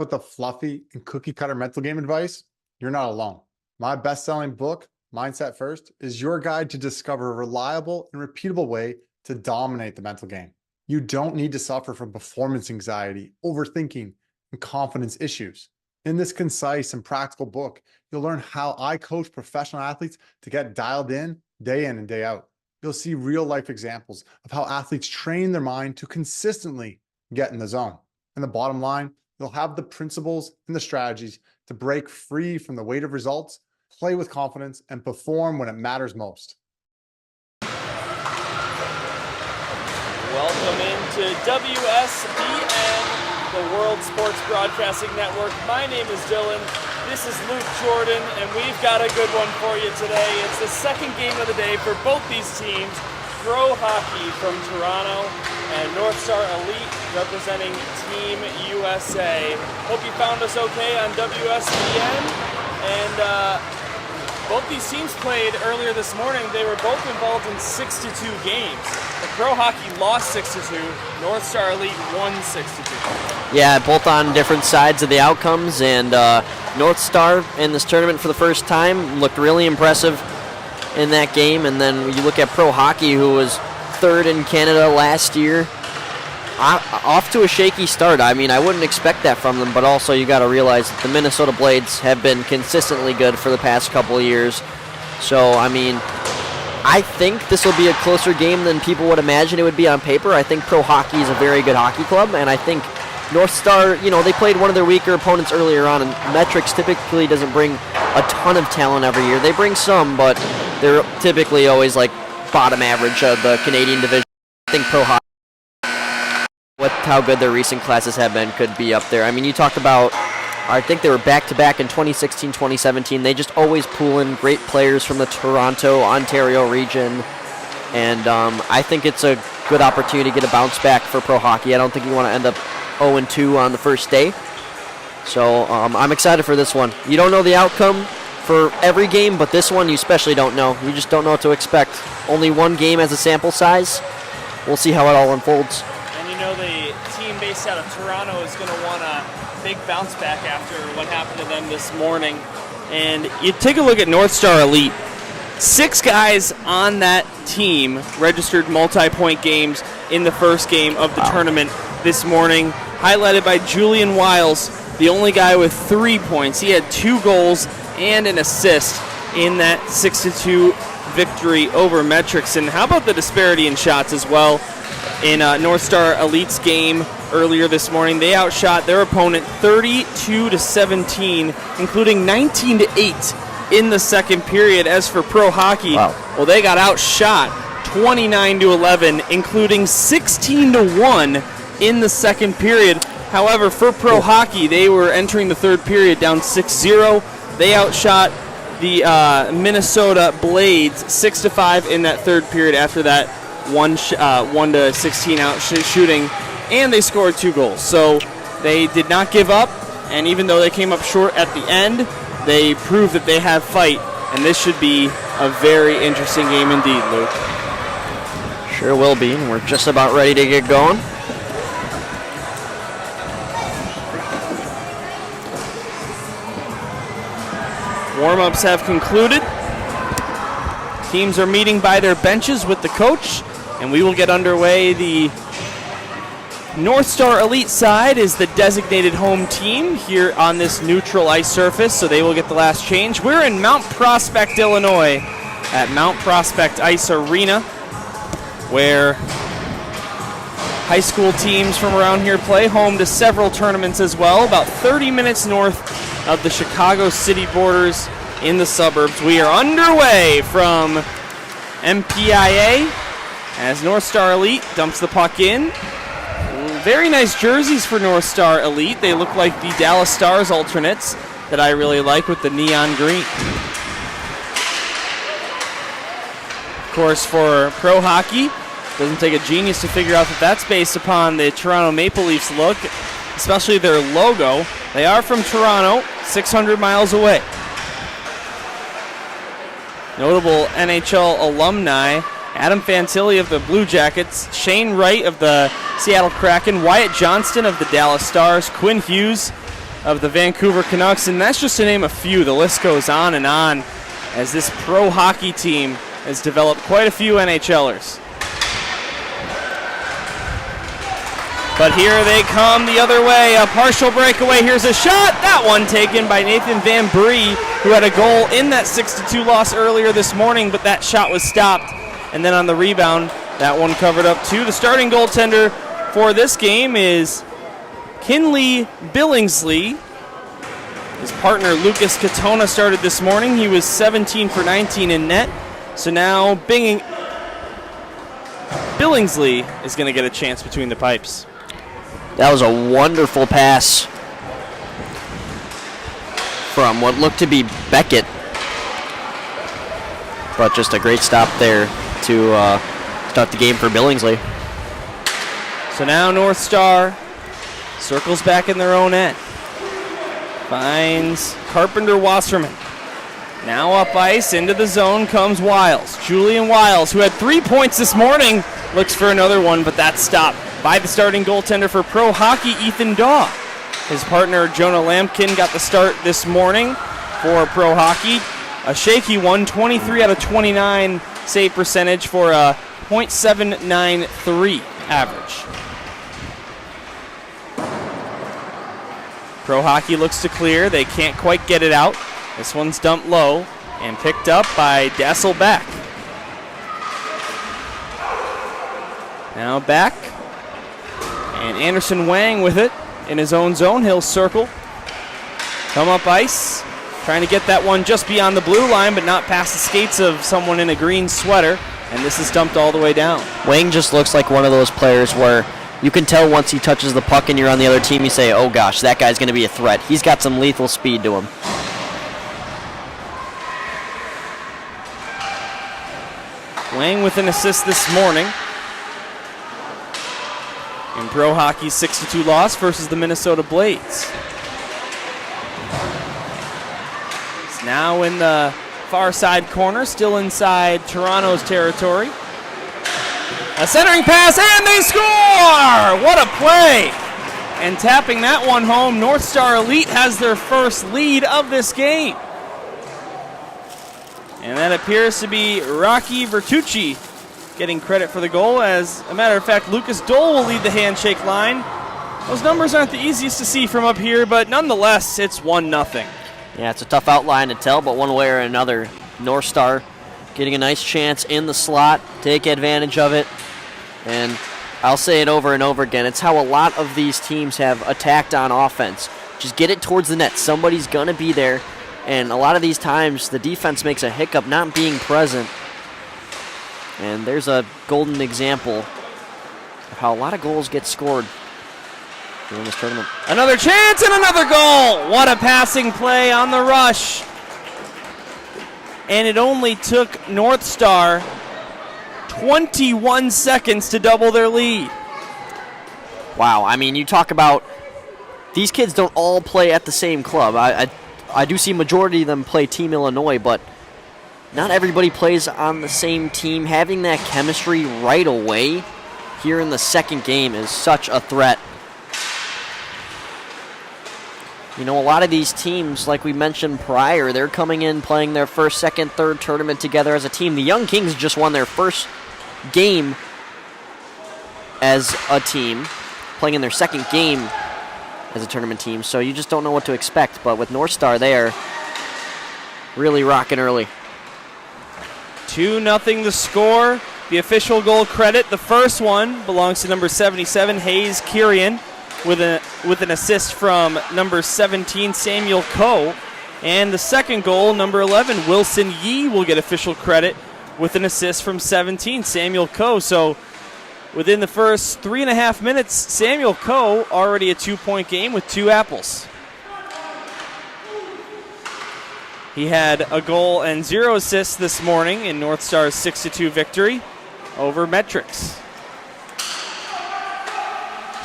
with the fluffy and cookie cutter mental game advice, you're not alone. My best-selling book, Mindset First, is your guide to discover a reliable and repeatable way to dominate the mental game. You don't need to suffer from performance anxiety, overthinking, and confidence issues. In this concise and practical book, you'll learn how I coach professional athletes to get dialed in and day out. You'll see real-life examples of how athletes train their mind to consistently get in the zone. And the bottom line, you'll have the principles and the strategies to break free from the weight of results, play with confidence, and perform when it matters most. Welcome into WSBN, the World Sports Broadcasting Network. My name is Dylan. This is Luke Jordan, and we've got a good one for you today. It's the second game of the day for both these teams. Pro Hockey from Toronto and NorthStar Elite representing Team USA. Hope you found us okay on WSBN. And both these teams played earlier this morning. They were both involved in 62 games. The Pro Hockey lost 6-2. NorthStar Elite won 6-2. Yeah, both on different sides of the outcomes, and NorthStar in this tournament for the first time looked really impressive in that game. And then you look at Pro Hockey, who was third in Canada last year, off to a shaky start. I mean, I wouldn't expect that from them, but also you got to realize that the Minnesota Blades have been consistently good for the past couple of years. So, I mean, I think this will be a closer game than people would imagine it would be on paper. I think Pro Hockey is a very good hockey club, and I think NorthStar, you know, they played one of their weaker opponents earlier on, and Metrics typically doesn't bring a ton of talent every year. They bring some, but they're typically always like bottom average of the Canadian division. I think Pro Hockey, with how good their recent classes have been, could be up there. I mean, you talk about, I think they were back-to-back in 2016, 2017. They just always pull in great players from the Toronto, Ontario region, and I think it's a good opportunity to get a bounce back for Pro Hockey. I don't think you want to end up 0-2 on the first day. So I'm excited for this one. You don't know the outcome for every game, but this one you especially don't know. You just don't know what to expect. Only one game as a sample size. We'll see how it all unfolds. And you know the team based out of Toronto is going to want a big bounce back after what happened to them this morning. And you take a look at NorthStar Elite. 6 guys on that team registered multi-point games in the first game of the tournament this morning, highlighted by Julian Wiles, the only guy with 3 points. He had 2 goals and an assist in that 6-2 victory over Metrics. And how about the disparity in shots as well? In NorthStar Elite's game earlier this morning, they outshot their opponent 32-17, including 19-8 in the second period. As for Pro Hockey, well, they got outshot 29-11, including 16-1 in the second period. However, for Pro Hockey, they were entering the third period down 6-0. They outshot the Minnesota Blades 6-5 in that third period after that 1-16 out shooting, and they scored 2 goals. So they did not give up, and even though they came up short at the end, they proved that they have fight, and this should be a very interesting game indeed, Luke. Sure will be. We're just about ready to get going. Warm-ups have concluded. Teams are meeting by their benches with the coach, and we will get underway. The NorthStar Elite side is the designated home team here on this neutral ice surface, so they will get the last change. We're in Mount Prospect, Illinois, at Mount Prospect Ice Arena, where high school teams from around here play, home to several tournaments as well, about 30 minutes north of the Chicago city borders in the suburbs. We are underway from MPIA as NorthStar Elite dumps the puck in. Very nice jerseys for NorthStar Elite. They look like the Dallas Stars alternates that I really like with the neon green. Of course, for Pro Hockey, doesn't take a genius to figure out that that's based upon the Toronto Maple Leafs look, especially their logo. They are from Toronto, 600 miles away. Notable NHL alumni: Adam Fantilli of the Blue Jackets, Shane Wright of the Seattle Kraken, Wyatt Johnston of the Dallas Stars, Quinn Hughes of the Vancouver Canucks, and that's just to name a few. The list goes on and on as this pro hockey team has developed quite a few NHLers. But here they come the other way, a partial breakaway. Here's a shot. That one taken by Nathan Van Bree, who had a goal in that 6-2 loss earlier this morning, but that shot was stopped. And then on the rebound, that one covered up too. The starting goaltender for this game is Kinley Billingsley. His partner Lucas Katona started this morning. He was 17 for 19 in net. So now Billingsley is going to get a chance between the pipes. That was a wonderful pass from what looked to be Beckett. But just a great stop there to start the game for Billingsley. So now NorthStar circles back in their own end. Finds Carpenter Wasserman. Now up ice, into the zone comes Wiles. Julian Wiles, who had 3 points this morning, looks for another one, but that's stopped by the starting goaltender for pro hockey, Ethan Daw. His partner, Jonah Lampkin, got the start this morning for pro hockey. A shaky one, 23 out of 29 save percentage for a .793 average. Pro hockey looks to clear. They can't quite get it out. This one's dumped low and picked up by Dasselbeck. Now back. And Anderson Wang with it in his own zone. He'll circle. Come up ice. Trying to get that one just beyond the blue line, but not past the skates of someone in a green sweater. And this is dumped all the way down. Wang just looks like one of those players where you can tell once he touches the puck and you're on the other team, you say, oh gosh, that guy's going to be a threat. He's got some lethal speed to him. Wang with an assist this morning. In pro hockey's 6-2 loss versus the Minnesota Blades. It's now in the far side corner, still inside Toronto's territory. A centering pass, and they score! What a play! And tapping that one home, NorthStar Elite has their first lead of this game. And that appears to be Rocky Bertucci getting credit for the goal. As a matter of fact, Lucas Dole will lead the handshake line. Those numbers aren't the easiest to see from up here, but nonetheless, it's 1-0. Yeah, it's a tough outline to tell, but one way or another, NorthStar getting a nice chance in the slot, take advantage of it. And I'll say it over and over again, it's how a lot of these teams have attacked on offense. Just get it towards the net. Somebody's going to be there. And a lot of these times, the defense makes a hiccup not being present. And there's a golden example of how a lot of goals get scored during this tournament. Another chance and another goal! What a passing play on the rush. And it only took NorthStar 21 seconds to double their lead. Wow, I mean, you talk about these kids don't all play at the same club. I do see majority of them play Team Illinois, but not everybody plays on the same team. Having that chemistry right away here in the second game is such a threat. You know, a lot of these teams, like we mentioned prior, they're coming in playing their first, second, third tournament together as a team. The Young Kings just won their first game as a team, playing in their second game as a tournament team, so you just don't know what to expect. But with NorthStar, they are really rocking early. 2-0 the score. The official goal credit, the first one belongs to number 77, Hayes Kirian, with an assist from number 17, Samuel Coe. And the second goal, number 11, Wilson Yee, will get official credit with an assist from 17, Samuel Coe. So within the first 3.5 minutes, Samuel Coe already a 2-point game with 2 apples. He had a goal and 0 assists this morning in NorthStar's 6-2 victory over Metrics.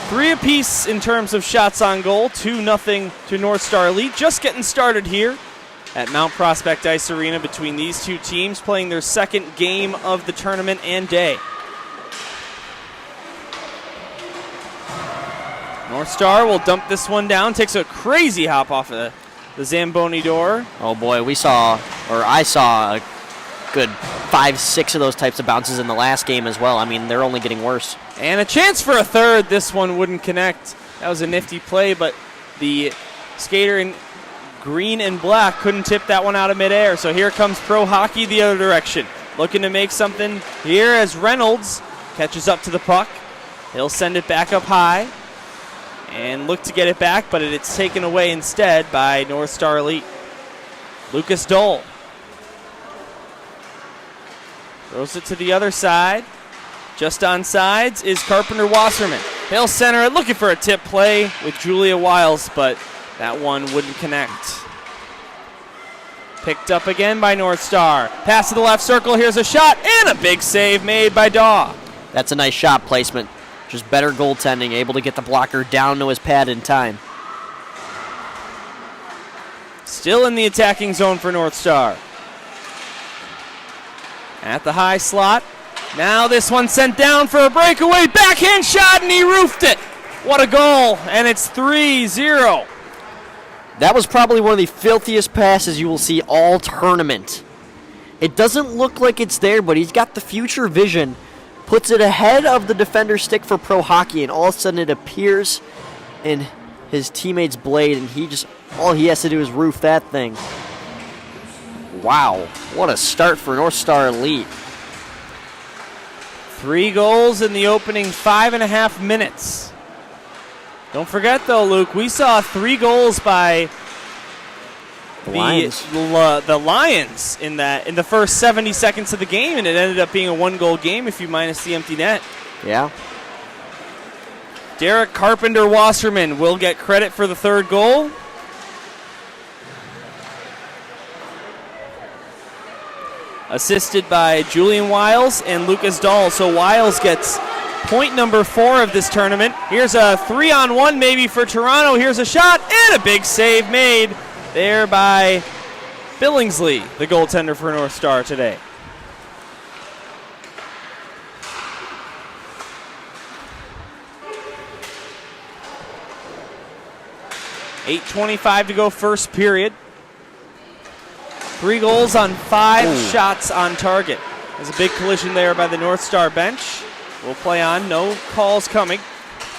3 apiece in terms of shots on goal, 2-0 to NorthStar Elite. Just getting started here at Mount Prospect Ice Arena between these two teams, playing their second game of the tournament and day. NorthStar will dump this one down. Takes a crazy hop off of the Zamboni door. Oh boy, I saw a good 5-6 of those types of bounces in the last game as well. I mean, they're only getting worse. And a chance for a third. This one wouldn't connect. That was a nifty play, but the skater in green and black couldn't tip that one out of midair. So here comes Pro Hockey the other direction. Looking to make something here as Reynolds catches up to the puck. He'll send it back up high and look to get it back, but it's taken away instead by NorthStar Elite. Lucas Dole throws it to the other side. Just on sides is Carpenter Wasserman. He'll center it, looking for a tip play with Julia Wiles, but that one wouldn't connect. Picked up again by NorthStar. Pass to the left circle, here's a shot, and a big save made by Daw. That's a nice shot placement. Just better goaltending, able to get the blocker down to his pad in time. Still in the attacking zone for NorthStar. At the high slot. Now this one sent down for a breakaway. Backhand shot, and he roofed it. What a goal, and it's 3-0. That was probably one of the filthiest passes you will see all tournament. It doesn't look like it's there, but he's got the future vision. Puts it ahead of the defender's stick for Pro Hockey, and all of a sudden it appears in his teammate's blade, and all he has to do is roof that thing. Wow, what a start for NorthStar Elite. 3 goals in the opening 5.5 minutes. Don't forget, though, Luke, we saw 3 goals by the Lions in the first 70 seconds of the game, and it ended up being a 1-goal game if you minus the empty net. Yeah. Derek Carpenter Wasserman will get credit for the 3rd goal. Assisted by Julian Wiles and Lucas Dahl. So Wiles gets point number 4 of this tournament. Here's a 3-on-1 maybe for Toronto. Here's a shot and a big save made there by Billingsley, the goaltender for NorthStar today. .8:25 to go first period. 3 goals on 5 shots on target. There's a big collision there by the NorthStar bench. We'll play on. No calls coming.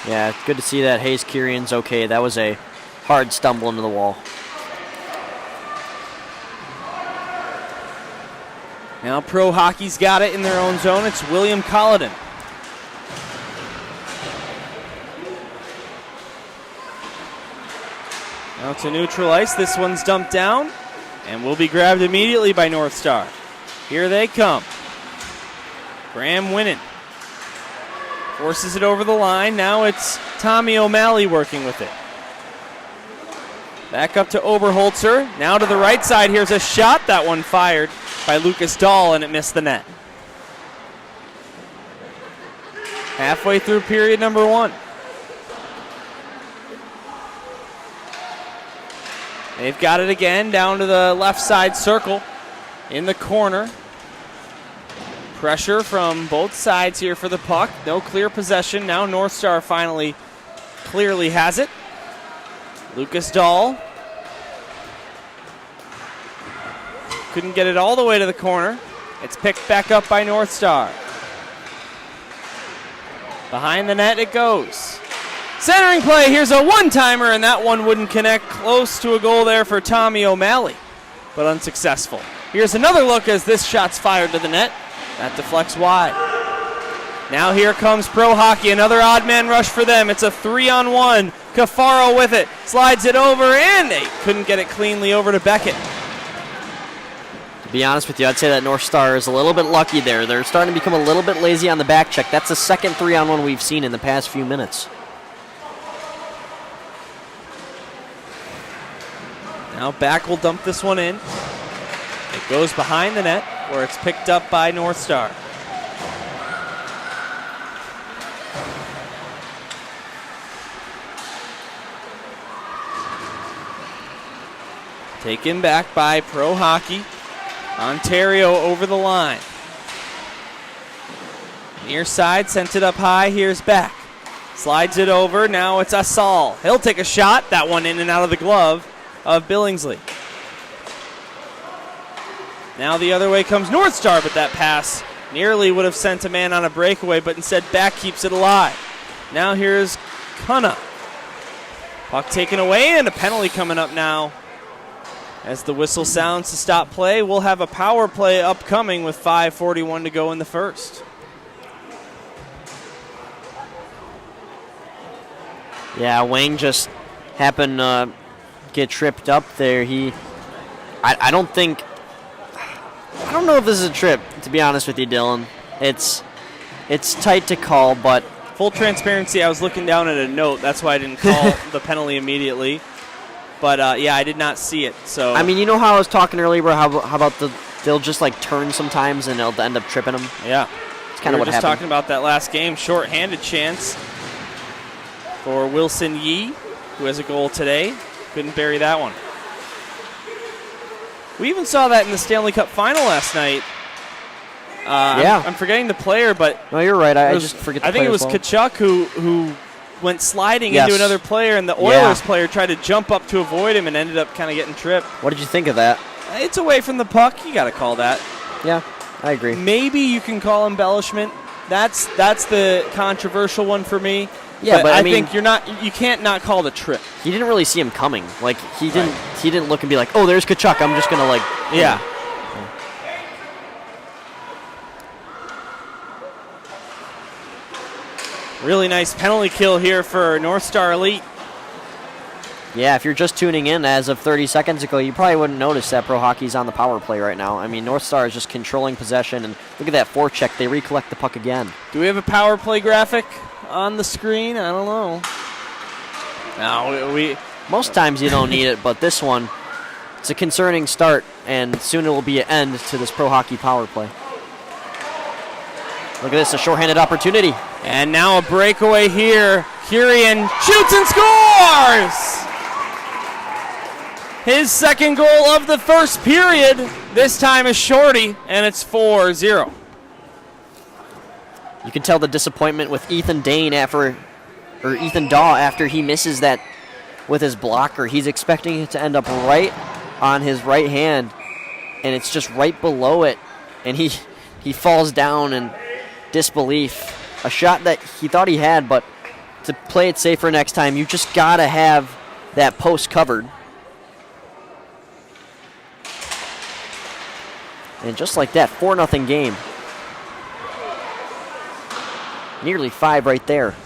Yeah, it's good to see that Hayes Kirian's okay. That was a hard stumble into the wall. Now Pro Hockey's got it in their own zone. It's William Colladon. Now to neutral ice. This one's dumped down and will be grabbed immediately by NorthStar. Here they come. Graham Winnan forces it over the line. Now it's Tommy O'Malley working with it. Back up to Oberholzer. Now to the right side. Here's a shot. That one fired by Lucas Dahl, and it missed the net. Halfway through period number 1. They've got it again down to the left side circle in the corner. Pressure from both sides here for the puck. No clear possession. Now NorthStar finally clearly has it. Lucas Dahl couldn't get it all the way to the corner. It's picked back up by NorthStar. Behind the net it goes. Centering play, here's a one-timer, and that one wouldn't connect. Close to a goal there for Tommy O'Malley, but unsuccessful. Here's another look as this shot's fired to the net. That deflects wide. Now here comes Pro Hockey, another odd man rush for them. It's a 3-on-1. Cafaro with it, slides it over, and they couldn't get it cleanly over to Beckett. To be honest with you, I'd say that NorthStar is a little bit lucky there. They're starting to become a little bit lazy on the back check. That's the second 3-on-1 we've seen in the past few minutes. Now Back will dump this one in. It goes behind the net where it's picked up by NorthStar. Taken back by Pro Hockey. Ontario over the line. Near side, sent it up high. Here's Back. Slides it over. Now it's Asal. He'll take a shot. That one in and out of the glove of Billingsley. Now the other way comes NorthStar, but that pass nearly would have sent a man on a breakaway, but instead back keeps it alive. Now here's Kuna. Puck taken away, and a penalty coming up now. As the whistle sounds to stop play, we'll have a power play upcoming with 5:41 to go in the first. Yeah, Wang just happened to get tripped up there. I don't know if this is a trip, to be honest with you, Dylan. It's tight to call, but full transparency, I was looking down at a note. That's why I didn't call the penalty immediately. But, yeah, I did not see it. So I mean, you know how I was talking earlier about how about they'll just, like, turn sometimes and they'll end up tripping them? Yeah. It's kind of what happened. We were just talking about that last game. Short-handed chance for Wilson Yee, who has a goal today. Couldn't bury that one. We even saw that in the Stanley Cup final last night. Yeah. I'm forgetting the player, but no, you're right. I just forget the I think it was Kachuk who went sliding into another player, and the Oilers player tried to jump up to avoid him and ended up kind of getting tripped. What did you think of that? It's away from the puck. You got to call that. Yeah, I agree. Maybe you can call embellishment. That's the controversial one for me. Yeah, but I mean, think you can't not call the trip. He didn't really see him coming. Like he didn't look and be like, "Oh, there's Kachuk. I'm just gonna Yeah. Really nice penalty kill here for NorthStar Elite. Yeah, if you're just tuning in as of 30 seconds ago, you probably wouldn't notice that Pro Hockey's on the power play right now. I mean, NorthStar is just controlling possession, and look at that forecheck. They recollect the puck again. Do we have a power play graphic on the screen? I don't know. No, most times you don't need it, but this one, it's a concerning start, and soon it will be an end to this Pro Hockey power play. Look at this, a shorthanded opportunity. And now a breakaway here. Kyrian shoots and scores! His second goal of the first period. This time is Shorty, and it's 4-0. You can tell the disappointment with Ethan Daw after he misses that with his blocker. He's expecting it to end up right on his right hand, and it's just right below it. And he falls down in disbelief. A shot that he thought he had, but to play it safer next time, you just got to have that post covered. And just like that, 4-0 game. Nearly 5 right there.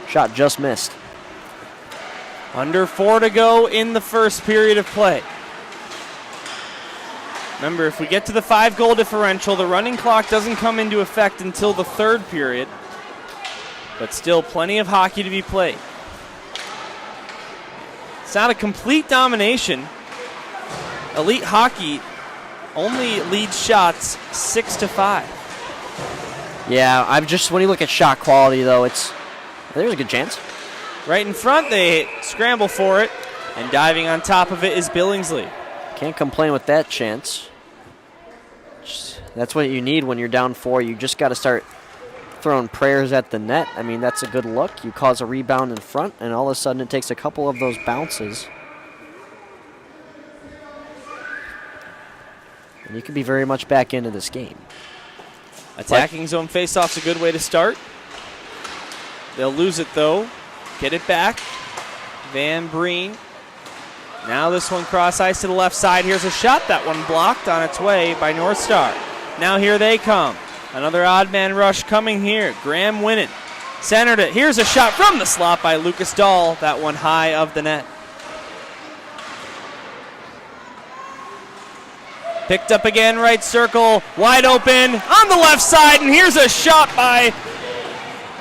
Shot just missed. Under 4 to go in the first period of play. Remember, if we get to the 5-goal differential, the running clock doesn't come into effect until the third period. But still plenty of hockey to be played. It's not a complete domination. Elite Hockey only leads shots 6-5. Yeah, when you look at shot quality, though, there's a good chance. Right in front, they scramble for it, and diving on top of it is Billingsley. Can't complain with that chance. That's what you need when you're down 4. You just got to start throwing prayers at the net. I mean, that's a good look. You cause a rebound in front, and all of a sudden it takes a couple of those bounces. And you can be very much back into this game. Attacking zone faceoff's a good way to start. They'll lose it, though. Get it back. Van Breen. Now this one cross ice to the left side. Here's a shot. That one blocked on its way by NorthStar. Now here they come. Another odd man rush coming here. Graham Winnan centered it. Here's a shot from the slot by Lucas Dahl. That one high of the net. Picked up again, right circle, wide open on the left side, and here's a shot by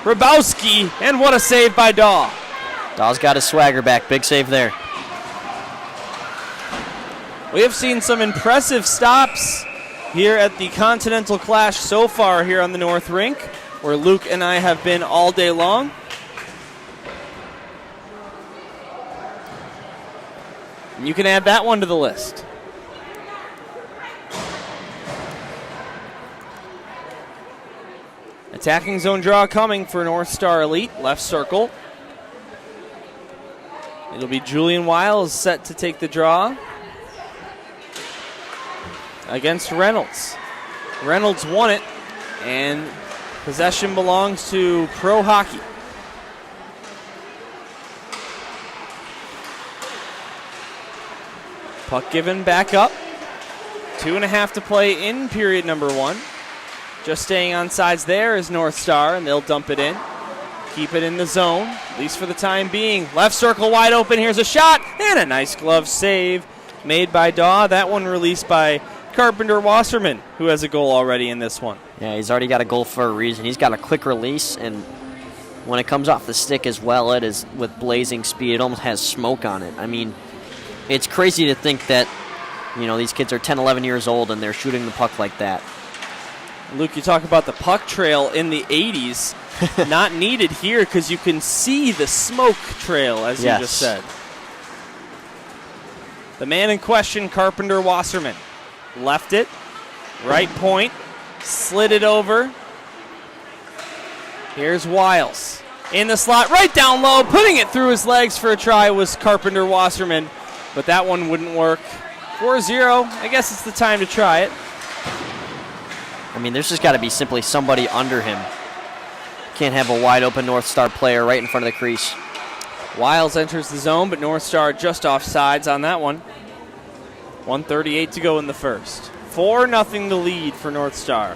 Rabowski, and what a save by Dahl. Dahl's got his swagger back. Big save there. We have seen some impressive stops here at the Continental Clash so far here on the North Rink, where Luke and I have been all day long. And you can add that one to the list. Attacking zone draw coming for NorthStar Elite. Left circle. It'll be Julian Wiles set to take the draw against Reynolds. Reynolds won it, and possession belongs to Pro Hockey. Puck given back up. 2.5 to play in period number 1. Just staying on sides there is NorthStar, and they'll dump it in. Keep it in the zone, at least for the time being. Left circle wide open. Here's a shot, and a nice glove save made by Daw. That one released by Carpenter Wasserman, who has a goal already in this one. Yeah, he's already got a goal for a reason. He's got a quick release, and when it comes off the stick as well, it is with blazing speed. It almost has smoke on it. I mean, it's crazy to think that, these kids are 10, 11 years old, and they're shooting the puck like that. Luke, you talk about the puck trail in the 80s. Not needed here because you can see the smoke trail, as you just said. The man in question, Carpenter Wasserman. Left it, right point, slid it over. Here's Wiles. In the slot, right down low, putting it through his legs for a try was Carpenter Wasserman, but that one wouldn't work. 4-0, I guess it's the time to try it. I mean, there's just got to be simply somebody under him. Can't have a wide open NorthStar player right in front of the crease. Wiles enters the zone, but NorthStar just off sides on that one. 1:38 to go in the first. 4-0 the lead for NorthStar.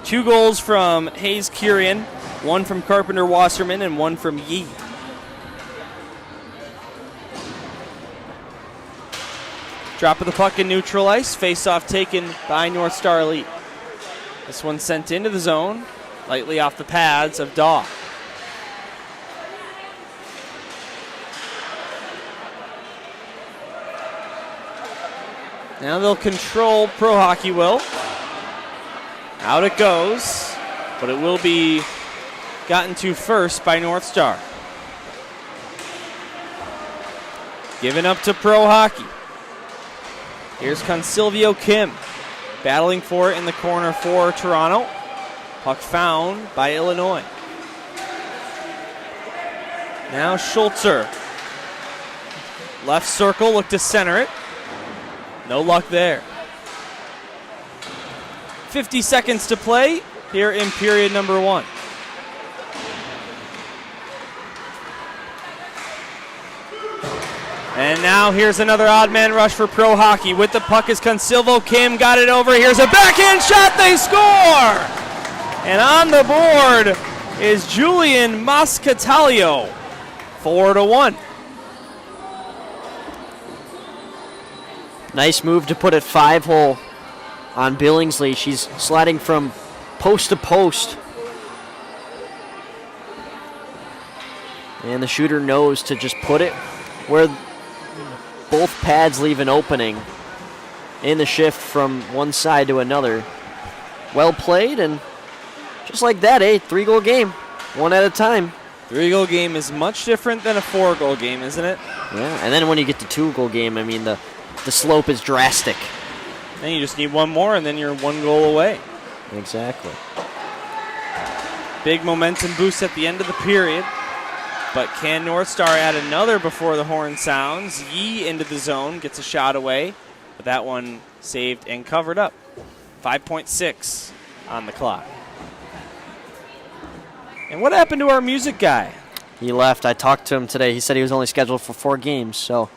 2 goals from Hayes Kirian, 1 from Carpenter Wasserman, and 1 from Yee. Drop of the puck in neutral ice. Face-off taken by NorthStar Elite. This one sent into the zone, lightly off the pads of Daw. Now they'll control Pro Hockey will. Out it goes, but it will be gotten to first by NorthStar. Given up to Pro Hockey. Here's Consilvio Kim battling for it in the corner for Toronto. Puck found by Illinois. Now Schultzer. Left circle, look to center it. No luck there. 50 seconds to play here in period number 1. And now here's another odd man rush for Pro Hockey. With the puck is Consilvo Kim, got it over. Here's a backhand shot, they score! And on the board is Julian Mascatalio. 4-1. Nice move to put it 5-hole on Billingsley. She's sliding from post to post. And the shooter knows to just put it where both pads leave an opening in the shift from one side to another. Well played, and just like that, 3-goal game, one at a time. 3-goal game is much different than a 4-goal game, isn't it? Yeah, and then when you get to 2-goal game, I mean, the slope is drastic. Then you just need one more, and then you're 1 goal away. Exactly. Big momentum boost at the end of the period. But can NorthStar add another before the horn sounds? Yee into the zone, gets a shot away, but that one saved and covered up. 5.6 on the clock. And what happened to our music guy? He left. I talked to him today. He said he was only scheduled for 4 games, so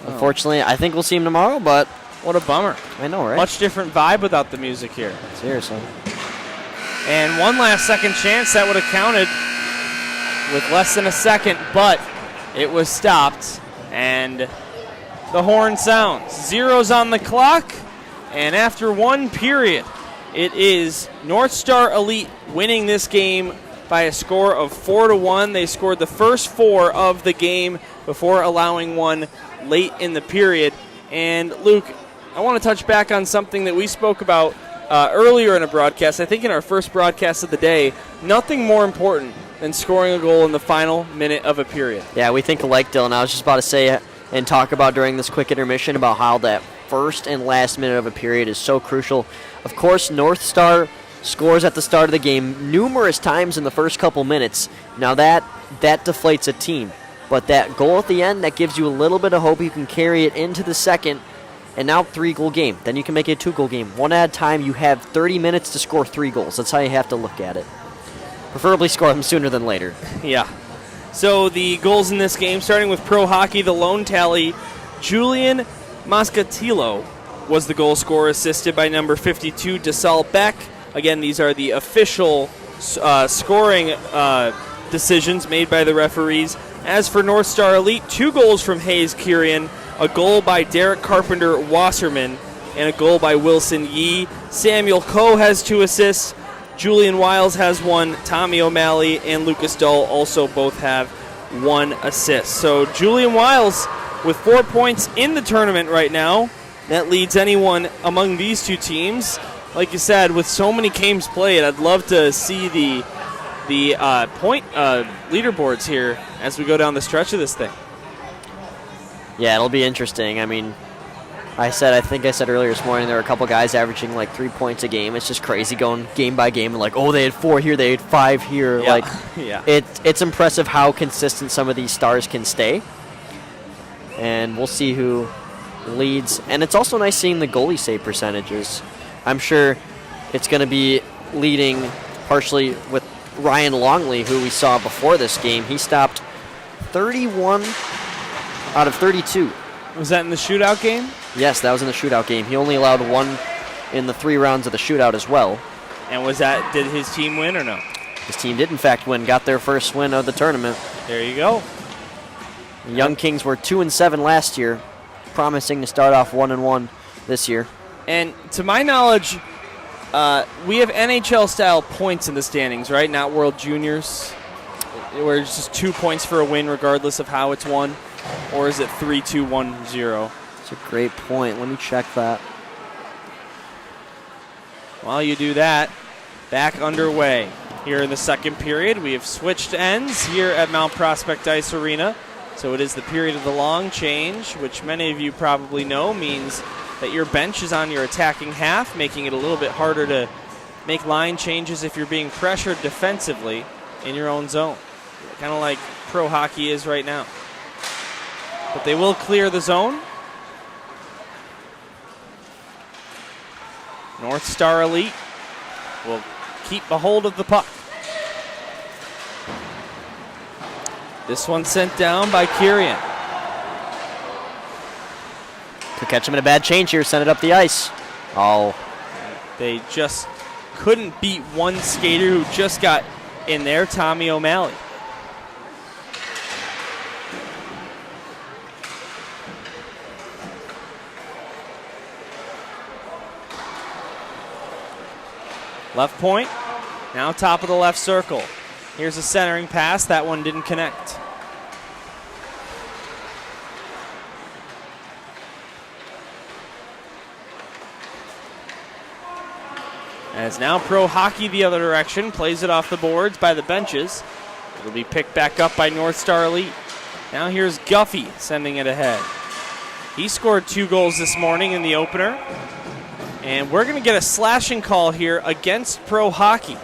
unfortunately, I think we'll see him tomorrow, but what a bummer. I know, right? Much different vibe without the music here. Seriously. And one last second chance that would have counted with less than a second, but it was stopped, and the horn sounds. 0's on the clock, and after 1 period, it is NorthStar Elite winning this game by a score of 4-1. They scored the first 4 of the game before allowing one late in the period. And Luke, I want to touch back on something that we spoke about earlier in a broadcast, I think in our first broadcast of the day. Nothing more important than scoring a goal in the final minute of a period. Yeah, we think alike, Dylan. I was just about to say and talk about during this quick intermission about how that first and last minute of a period is so crucial. Of course, NorthStar scores at the start of the game numerous times in the first couple minutes. Now that deflates a team. But that goal at the end, that gives you a little bit of hope. You can carry it into the second, and now 3-goal game. Then you can make it a 2-goal game. One at a time, you have 30 minutes to score 3 goals. That's how you have to look at it. Preferably score them sooner than later. Yeah. So the goals in this game, starting with Pro Hockey, the lone tally, Julian Moscatillo was the goal scorer, assisted by number 52, Desal Beck. Again, these are the official scoring decisions made by the referees. As for NorthStar Elite, 2 goals from Hayes Kirian, a goal by Derek Carpenter Wasserman, and a goal by Wilson Yee. Samuel Coe has 2 assists. Julian Wiles has 1. Tommy O'Malley and Lucas Dull also both have 1 assist. So Julian Wiles with 4 points in the tournament right now. That leads anyone among these 2 teams. Like you said, with so many games played, I'd love to see the point leaderboards here as we go down the stretch of this thing. Yeah, it'll be interesting. I mean, I think I said earlier this morning there were a couple guys averaging like 3 points a game. It's just crazy going game by game and like, oh, they had 4 here, they had 5 here. Yeah. Like, yeah. It's impressive how consistent some of these stars can stay. And we'll see who leads. And it's also nice seeing the goalie save percentages. I'm sure it's going to be leading partially with Ryan Longley, who we saw before this game. He stopped 31 out of 32. Was that in the shootout game? Yes, that was in the shootout game. He only allowed 1 in the 3 rounds of the shootout as well. And did his team win or no? His team did in fact win, got their first win of the tournament. There you go. The Young Kings were 2-7 last year, promising to start off 1-1 this year. And to my knowledge, we have NHL-style points in the standings, right? Not World Juniors, where it's just 2 points for a win regardless of how it's won. Or is it 3-2-1-0? That's a great point. Let me check that. While you do that, back underway. Here in the second period, we have switched ends here at Mount Prospect Ice Arena. So it is the period of the long change, which many of you probably know means that your bench is on your attacking half, making it a little bit harder to make line changes if you're being pressured defensively in your own zone. Kind of like pro hockey is right now. But they will clear the zone. NorthStar Elite will keep a hold of the puck. This one sent down by Kirian. Could catch him in a bad change here, send it up the ice. Oh. They just couldn't beat one skater who just got in there, Tommy O'Malley. Left point, now top of the left circle. Here's a centering pass, that one didn't connect. As now Pro Hockey the other direction, plays it off the boards by the benches. It'll be picked back up by NorthStar Elite. Now here's Guffey sending it ahead. He scored 2 goals this morning in the opener. And we're going to get a slashing call here against Pro Hockey.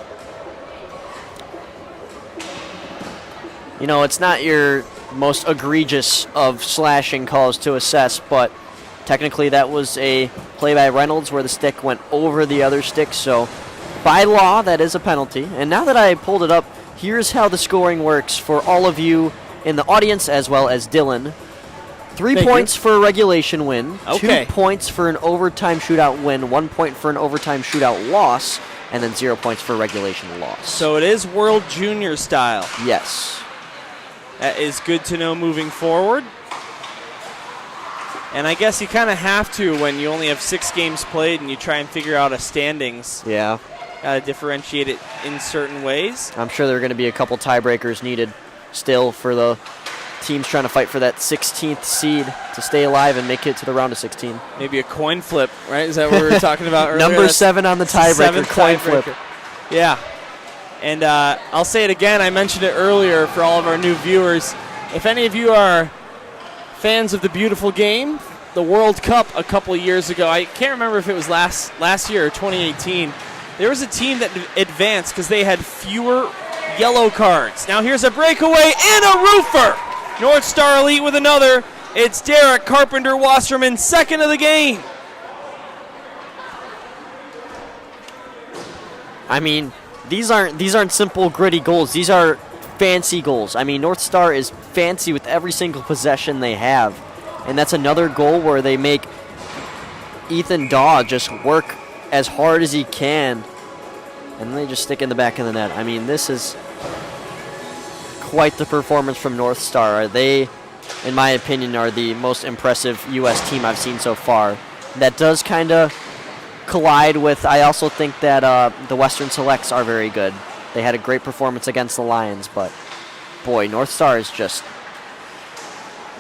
You know, it's not your most egregious of slashing calls to assess, but technically that was a play by Reynolds where the stick went over the other stick, so by law that is a penalty. And now that I pulled it up, here's how the scoring works for all of you in the audience as well as Dylan. 3 points for a regulation win, okay. 2 points for an overtime shootout win, 1 point for an overtime shootout loss, and then 0 points for a regulation loss. So it is World Junior style. Yes. That is good to know moving forward. And I guess you kind of have to when you only have 6 games played and you try and figure out a standings. Yeah. Got to differentiate it in certain ways. I'm sure there are going to be a couple tiebreakers needed still for the teams trying to fight for that 16th seed to stay alive and make it to the round of 16. Maybe a coin flip, right? Is that what we were talking about earlier? Number 7 on the tiebreaker, coin flip. Yeah. And I'll say it again. I mentioned it earlier for all of our new viewers. If any of you are fans of the beautiful game, the World Cup a couple of years ago, I can't remember if it was last year or 2018, there was a team that advanced because they had fewer yellow cards. Now here's a breakaway and a roofer. NorthStar Elite with another. It's Derek Carpenter Wasserman, second of the game. I mean, these aren't simple gritty goals. These are fancy goals. I mean, NorthStar is fancy with every single possession they have. And that's another goal where they make Ethan Daw just work as hard as he can. And they just stick in the back of the net. I mean, this is quite the performance from NorthStar. They, in my opinion, are the most impressive U.S. team I've seen so far. That does kind of collide with, I also think that the Western Selects are very good. They had a great performance against the Lions, but boy, NorthStar is just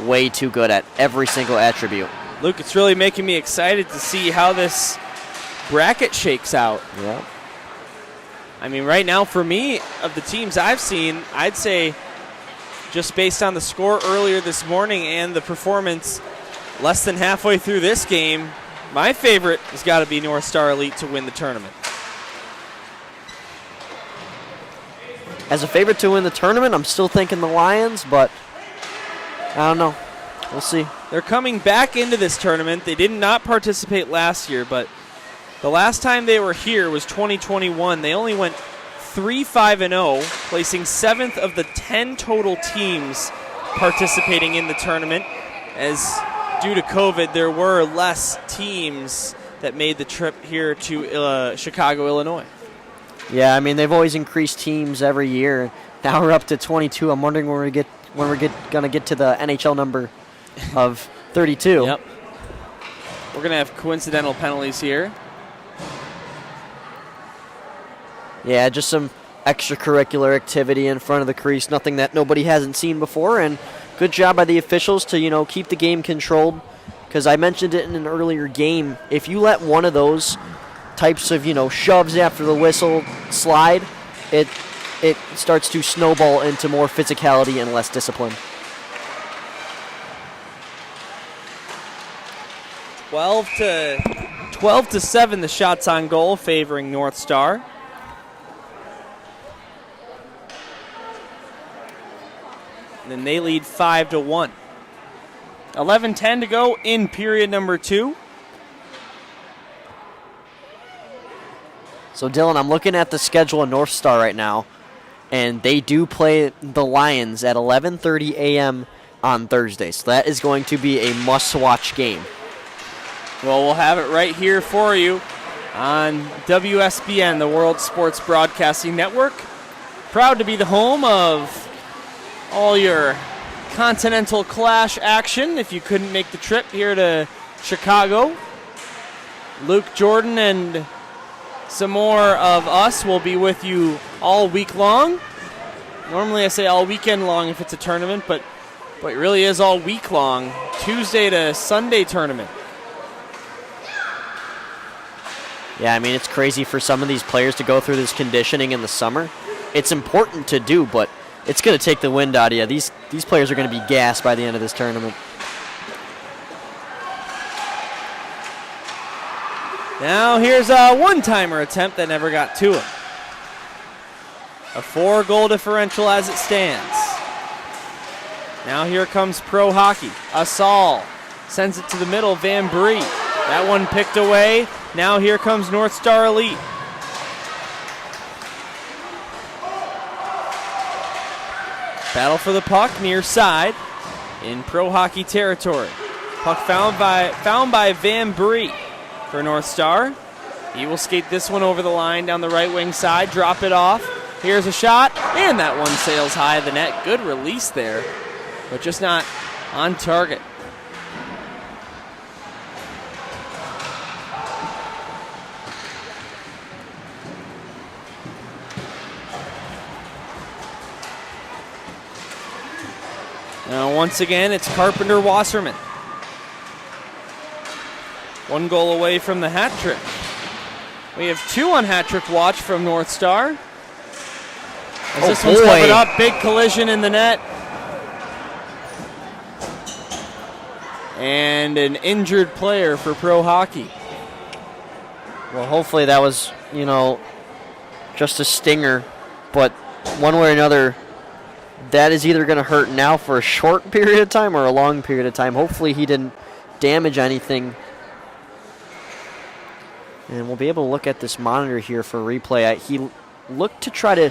way too good at every single attribute. Luke, it's really making me excited to see how this bracket shakes out. Yeah. I mean, right now, for me, of the teams I've seen, I'd say just based on the score earlier this morning and the performance less than halfway through this game, my favorite has got to be NorthStar Elite to win the tournament. As a favorite to win the tournament, I'm still thinking the Lions, but I don't know. We'll see. They're coming back into this tournament. They did not participate last year, but the last time they were here was 2021. They only went 3-5-0, placing 7th of the 10 total teams participating in the tournament. As due to COVID, there were less teams that made the trip here to Chicago, Illinois. Yeah, I mean, they've always increased teams every year. Now we're up to 22. I'm wondering when we're going to get to the NHL number of 32. Yep. We're going to have coincidental penalties here. Yeah, just some extracurricular activity in front of the crease, nothing that nobody hasn't seen before, and good job by the officials to, keep the game controlled, because I mentioned it in an earlier game. If you let one of those types of, shoves after the whistle slide, it starts to snowball into more physicality and less discipline. 12 to 7, the shots on goal favoring NorthStar. And then they lead 5-1. 11:10 to go in period number 2. So, Dylan, I'm looking at the schedule of NorthStar right now, and they do play the Lions at 11:30 a.m. on Thursday. So that is going to be a must-watch game. Well, we'll have it right here for you on WSBN, the World Sports Broadcasting Network. Proud to be the home of all your Continental Clash action if you couldn't make the trip here to Chicago. Luke Jordan and some more of us will be with you all week long. Normally I say all weekend long if it's a tournament, but it really is all week long. Tuesday to Sunday tournament. Yeah, I mean, it's crazy for some of these players to go through this conditioning in the summer. It's important to do, but it's going to take the wind out of you. These players are going to be gassed by the end of this tournament. Now here's a one-timer attempt that never got to him. A 4-goal differential as it stands. Now here comes Pro Hockey. Asal sends it to the middle, Van Bree. That one picked away. Now here comes NorthStar Elite. Battle for the puck near side in Pro Hockey territory. Puck found by Van Bree for NorthStar. He will skate this one over the line down the right wing side, drop it off. Here's a shot, and that one sails high of the net. Good release there, but just not on target. Now once again, it's Carpenter Wasserman. 1 goal away from the hat trick. We have 2 on hat trick watch from NorthStar. As this one's covered up, big collision in the net. And an injured player for Pro Hockey. Well, hopefully that was you know, just a stinger, but one way or another, that is either going to hurt now for a short period of time or a long period of time. Hopefully he didn't damage anything. And we'll be able to look at this monitor here for replay. He looked to try to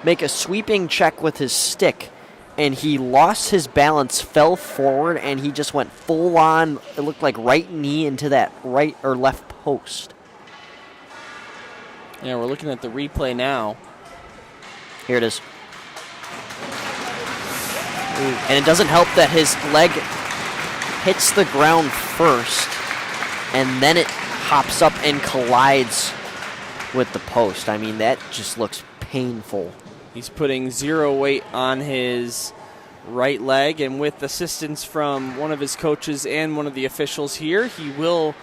make a sweeping check with his stick, and he lost his balance, fell forward, and he just went full on, it looked like right knee into that right or left post. Yeah, we're looking at the replay now. Here it is. And it doesn't help that his leg hits the ground first, and then it hops up and collides with the post. I mean, that just looks painful. He's putting 0 weight on his right leg, and with assistance from one of his coaches and one of the officials here, he will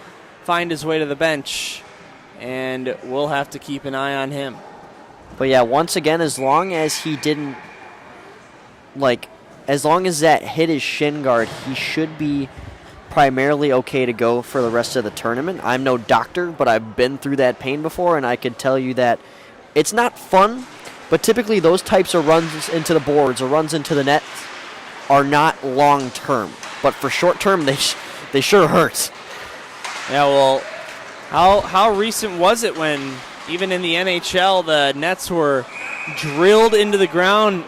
find his way to the bench, and we'll have to keep an eye on him. But yeah, once again, as long as he didn't, as long as that hit his shin guard, he should be primarily okay to go for the rest of the tournament. I'm no doctor, but I've been through that pain before, and I could tell you that it's not fun, but typically those types of runs into the boards or runs into the net are not long-term. But for short-term, they sure hurt. Yeah, well, how recent was it when even in the NHL the nets were drilled into the ground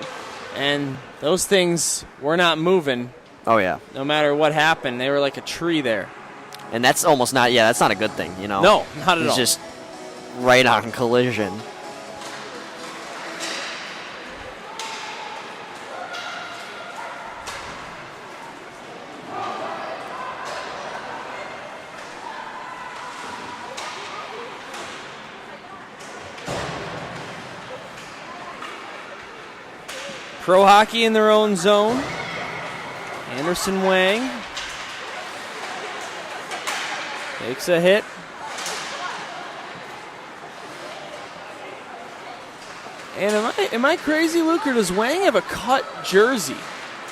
and those things were not moving? Oh, yeah. No matter what happened, they were like a tree there. And that's almost not, that's not a good thing, you know? No, not at all. It's just right on collision. Pro hockey in their own zone. Anderson Wang takes a hit. And am I crazy, Luke, or does Wang have a cut jersey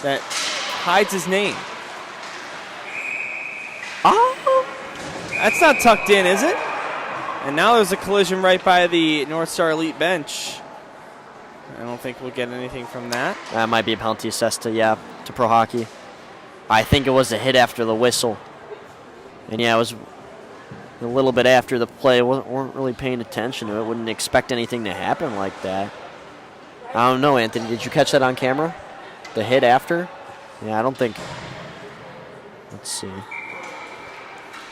that hides his name? Oh, that's not tucked in, is it? And now there's a collision right by the NorthStar Elite bench. I don't think we'll get anything from that. That might be a penalty assessed to pro hockey. I think it was a hit after the whistle. And yeah, it was a little bit after the play. Weren't really paying attention to it. Wouldn't expect anything to happen like that. I don't know, Anthony. Did you catch that on camera? The hit after? Yeah, I don't think. Let's see.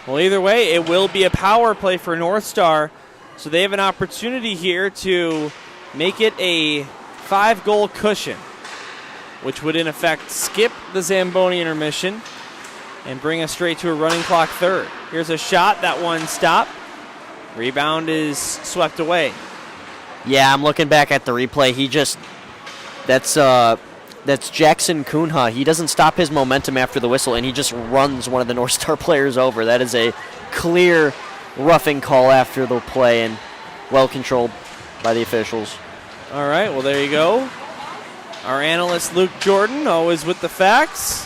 Well, either way, it will be a power play for NorthStar. So they have an opportunity here to make it a 5-goal cushion, which would in effect skip the Zamboni intermission and bring us straight to a running clock third. Here's a shot, that one stopped. Rebound is swept away. Yeah, I'm looking back at the replay. That's Jackson Kunha. He doesn't stop his momentum after the whistle, and he just runs one of the NorthStar players over. That is a clear roughing call after the play and well controlled by the officials. All right, well, there you go. Our analyst, Luke Jordan, always with the facts.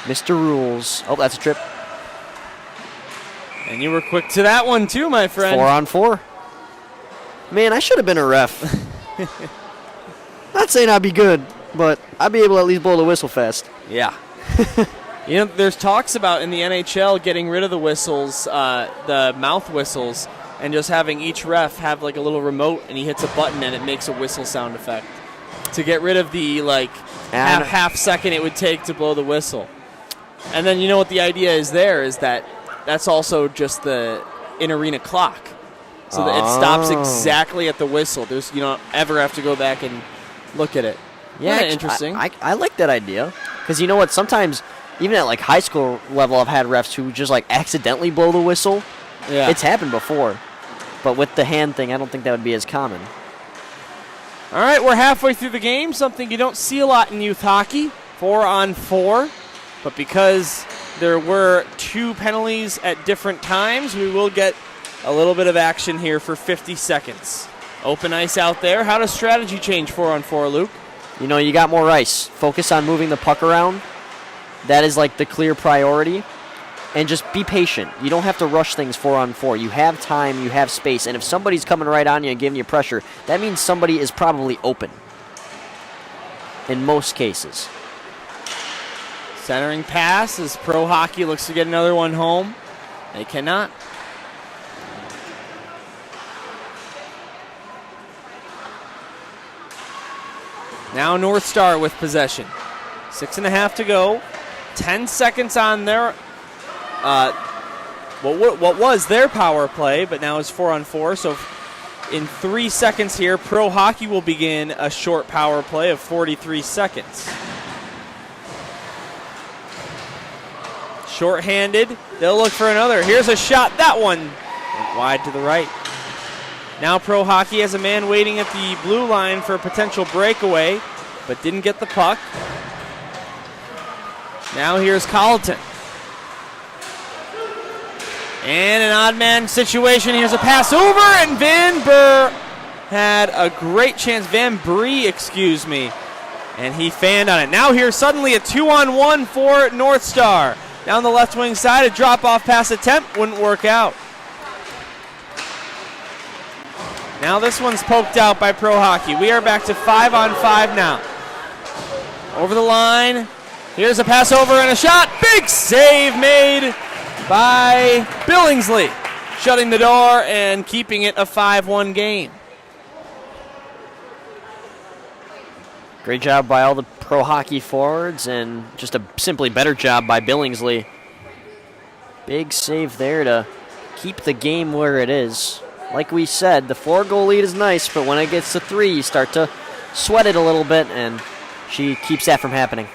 Mr. Rules. Oh, that's a trip. And you were quick to that one, too, my friend. 4-on-4. Man, I should have been a ref. Not saying I'd be good, but I'd be able to at least blow the whistle fast. Yeah. There's talks about in the NHL getting rid of the whistles, the mouth whistles, and just having each ref have like a little remote, and he hits a button and it makes a whistle sound effect to get rid of the half second it would take to blow the whistle. And then you know what the idea is there is that that's also just the in-arena clock. So that it stops exactly at the whistle. You don't ever have to go back and look at it. Yeah, actually, interesting. I like that idea. Because you know what? Sometimes, even at high school level, I've had refs who just accidentally blow the whistle. Yeah. It's happened before. But with the hand thing, I don't think that would be as common. All right, we're halfway through the game, something you don't see a lot in youth hockey, 4-on-4. But because there were 2 penalties at different times, we will get a little bit of action here for 50 seconds. Open ice out there. How does strategy change 4-on-4, Luke? You got more ice. Focus on moving the puck around. That is the clear priority. and just be patient. You don't have to rush things 4-on-4. You have time, you have space, and if somebody's coming right on you and giving you pressure, that means somebody is probably open in most cases. Centering pass as Pro Hockey looks to get another one home. They cannot. Now NorthStar with possession. 6.5 to go. 10 seconds on their what was their power play, but now is 4-on-4. So in 3 seconds here, Pro Hockey will begin a short power play of 43 seconds. Short-handed. They'll look for another. Here's a shot. That one went wide to the right. Now Pro Hockey has a man waiting at the blue line for a potential breakaway, but didn't get the puck. Now here's Colleton. And an odd man situation. Here's a pass over, and Van Bree had a great chance. Van Bree, excuse me. And he fanned on it. Now here's suddenly a 2-on-1 for NorthStar. Down the left wing side, a drop-off pass attempt wouldn't work out. Now this one's poked out by Pro Hockey. We are back to 5-on-5 now. Over the line. Here's a pass over and a shot. Big save made by Billingsley. Shutting the door and keeping it a 5-1 game. Great job by all the Pro Hockey forwards, and just a simply better job by Billingsley. Big save there to keep the game where it is. Like we said, the 4-goal lead is nice, but when it gets to 3, you start to sweat it a little bit, and she keeps that from happening.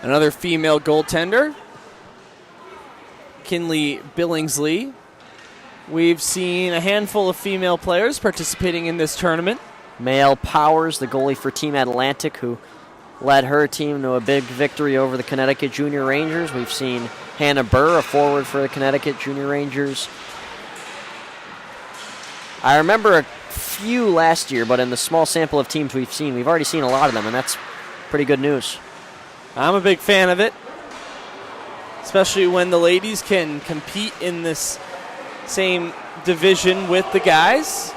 Another female goaltender, Kinley Billingsley. We've seen a handful of female players participating in this tournament. Male Powers, the goalie for Team Atlantic, who led her team to a big victory over the Connecticut Junior Rangers. We've seen Hannah Burr, a forward for the Connecticut Junior Rangers. I remember a few last year, but in the small sample of teams we've already seen a lot of them, and that's pretty good news. I'm a big fan of it, especially when the ladies can compete in this same division with the guys.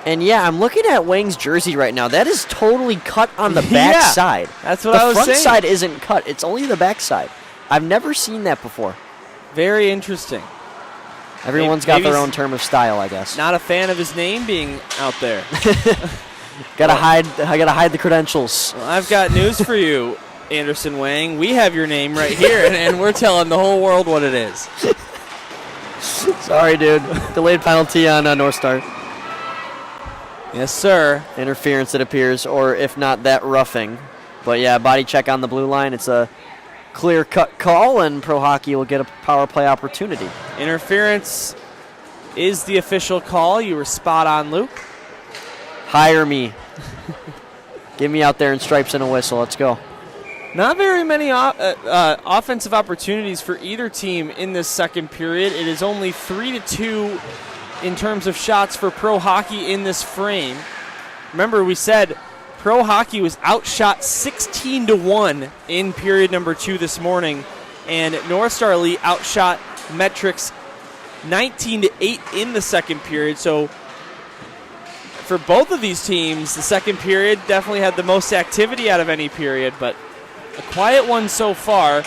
And yeah, I'm looking at Wang's jersey right now. That is totally cut on the back side. That's what I was saying. The front side isn't cut. It's only the back side. I've never seen that before. Very interesting. Everyone's got their own term of style, I guess. Not a fan of his name being out there. I gotta hide the credentials. Well, I've got news for you, Anderson Wang. We have your name right here, and we're telling the whole world what it is. Sorry, dude. Delayed penalty on NorthStar. Yes, sir. Interference, it appears, or if not, that roughing. But yeah, body check on the blue line. It's a clear-cut call, and Pro Hockey will get a power play opportunity. Interference is the official call. You were spot on, Luke. Hire me. Get me out there in stripes and a whistle. Let's go. Not very many offensive opportunities for either team in this second period. It is only 3-2 in terms of shots for Pro Hockey in this frame. Remember, we said Pro Hockey was outshot 16-1 in period number 2 this morning, and NorthStar Elite outshot Metrics 19-8 in the second period. So for both of these teams, the second period definitely had the most activity out of any period, but a quiet one so far.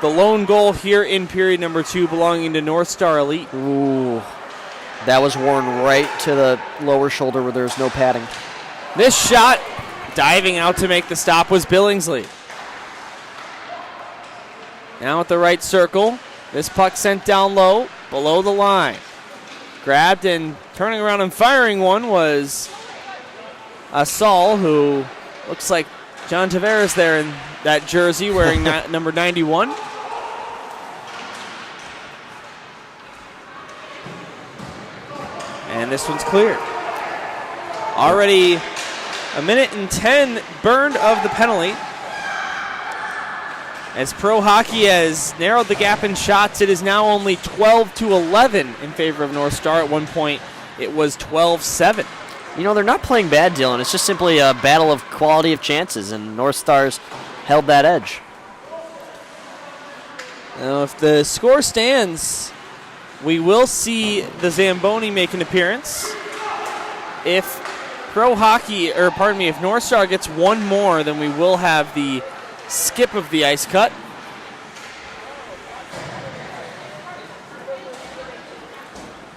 The lone goal here in period number 2 belonging to NorthStar Elite. Ooh, that was worn right to the lower shoulder where there's no padding. This shot, diving out to make the stop, was Billingsley. Now at the right circle, this puck sent down low, below the line. Grabbed and turning around and firing one was Asal, who looks like John Tavares there in that jersey wearing number 91. And this one's cleared. Already a minute and 10 burned of the penalty. As Pro Hockey has narrowed the gap in shots, it is now only 12-11 in favor of NorthStar. At one point, it was 12-7. You know, they're not playing bad, Dylan. It's just simply a battle of quality of chances, and NorthStar's held that edge. Now, if the score stands, we will see the Zamboni make an appearance. If if NorthStar gets one more, then we will have the skip of the ice cut.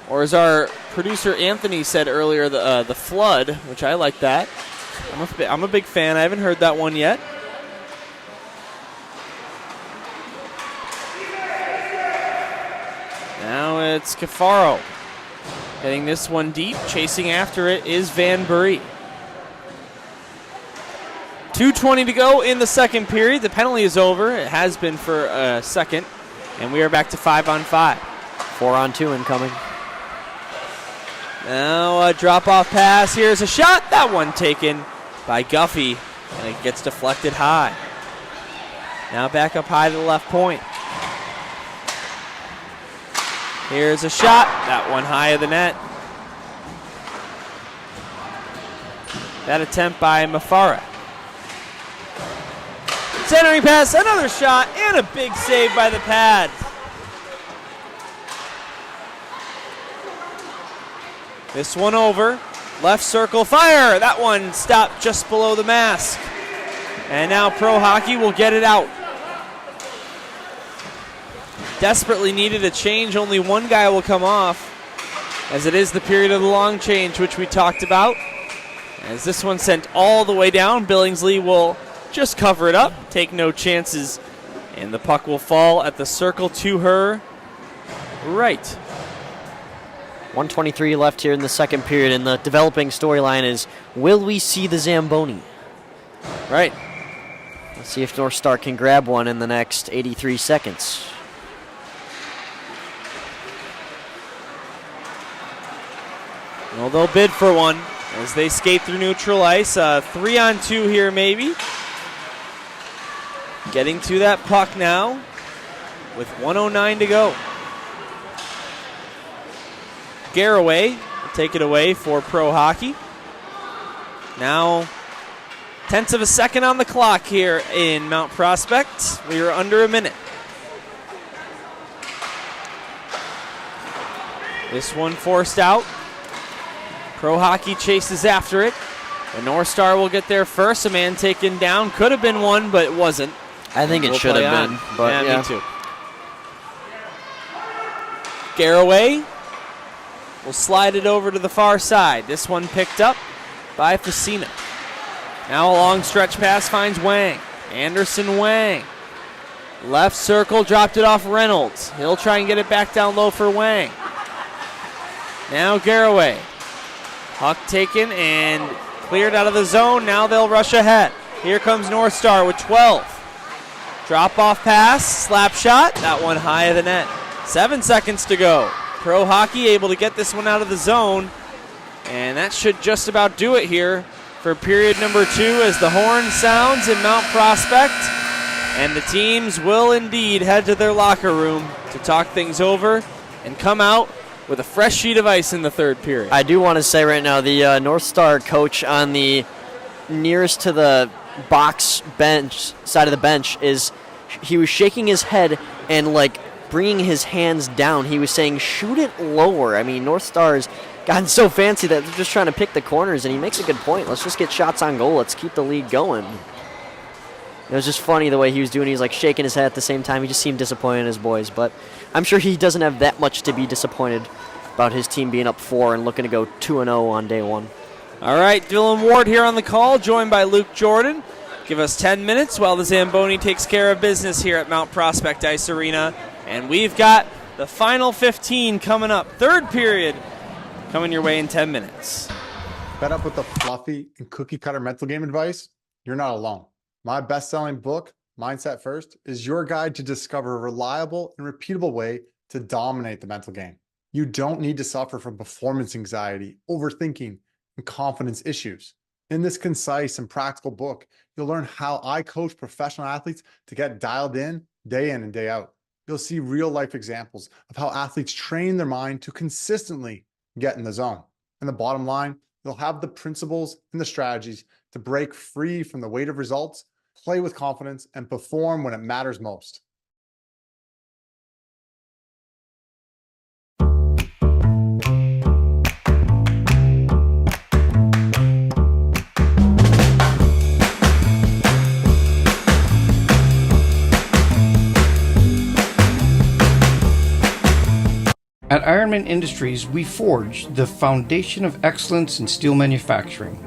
Or as our producer Anthony said earlier, the flood, which I like that. I'm a big fan. I haven't heard that one yet. Now it's Cafaro. Getting this one deep. Chasing after it is Van Bury. 2:20 to go in the second period. The penalty is over. It has been for a second. And we are back to 5-on-5. 4-on-2 incoming. Now a drop-off pass. Here's a shot. That one taken by Guffey. And it gets deflected high. Now back up high to the left point. Here's a shot. That one high of the net. That attempt by Mafara. Centering pass, another shot, and a big save by the pad. This one over. Left circle fire. That one stopped just below the mask. And now Pro Hockey will get it out. Desperately needed a change. Only one guy will come off, as it is the period of the long change, which we talked about. As this one sent all the way down, Billingsley will just cover it up, take no chances, and the puck will fall at the circle to her right. 1:23 left here in the second period, and the developing storyline is, will we see the Zamboni? Right. Let's see if NorthStar can grab one in the next 83 seconds. Well, they'll bid for one as they skate through neutral ice. 3-on-2 here, maybe. Getting to that puck now with 1:09 to go. Garraway will take it away for Pro Hockey. Now, tenths of a second on the clock here in Mount Prospect. We are under a minute. This one forced out. Pro Hockey chases after it. The NorthStar will get there first. A man taken down. Could have been one, but it wasn't. I think it should have been. But yeah, me too. Garraway will slide it over to the far side. This one picked up by Facina. Now a long stretch pass finds Wang. Anderson Wang. Left circle, dropped it off Reynolds. He'll try and get it back down low for Wang. Now Garraway. Puck taken and cleared out of the zone. Now they'll rush ahead. Here comes NorthStar with 12. Drop-off pass, slap shot. That one high of the net. 7 seconds to go. Pro Hockey able to get this one out of the zone. And that should just about do it here for period number 2 as the horn sounds in Mount Prospect. And the teams will indeed head to their locker room to talk things over and come out with a fresh sheet of ice in the third period. I do want to say right now, the NorthStar coach on the nearest to the box bench, side of the bench, he was shaking his head and like bringing his hands down. He was saying, shoot it lower. I mean, NorthStar's gotten so fancy that they're just trying to pick the corners, and he makes a good point. Let's just get shots on goal. Let's keep the lead going. It was just funny the way he was doing. He was like shaking his head at the same time. He just seemed disappointed in his boys, but I'm sure he doesn't have that much to be disappointed about his team being up 4 and looking to go 2-0 on day 1. All right, Dylan Ward here on the call, joined by Luke Jordan. Give us 10 minutes while the Zamboni takes care of business here at Mount Prospect Ice Arena. And we've got the final 15 coming up. Third period coming your way in 10 minutes. Fed up with the fluffy and cookie cutter mental game advice? You're not alone. My best-selling book, Mindset First, is your guide to discover a reliable and repeatable way to dominate the mental game. You don't need to suffer from performance anxiety, overthinking, and confidence issues. In this concise and practical book, you'll learn how I coach professional athletes to get dialed in and day out. You'll see real-life examples of how athletes train their mind to consistently get in the zone. And the bottom line, you'll have the principles and the strategies to break free from the weight of results play with confidence, and perform when it matters most. At Ironman Industries, we forge the foundation of excellence in steel manufacturing.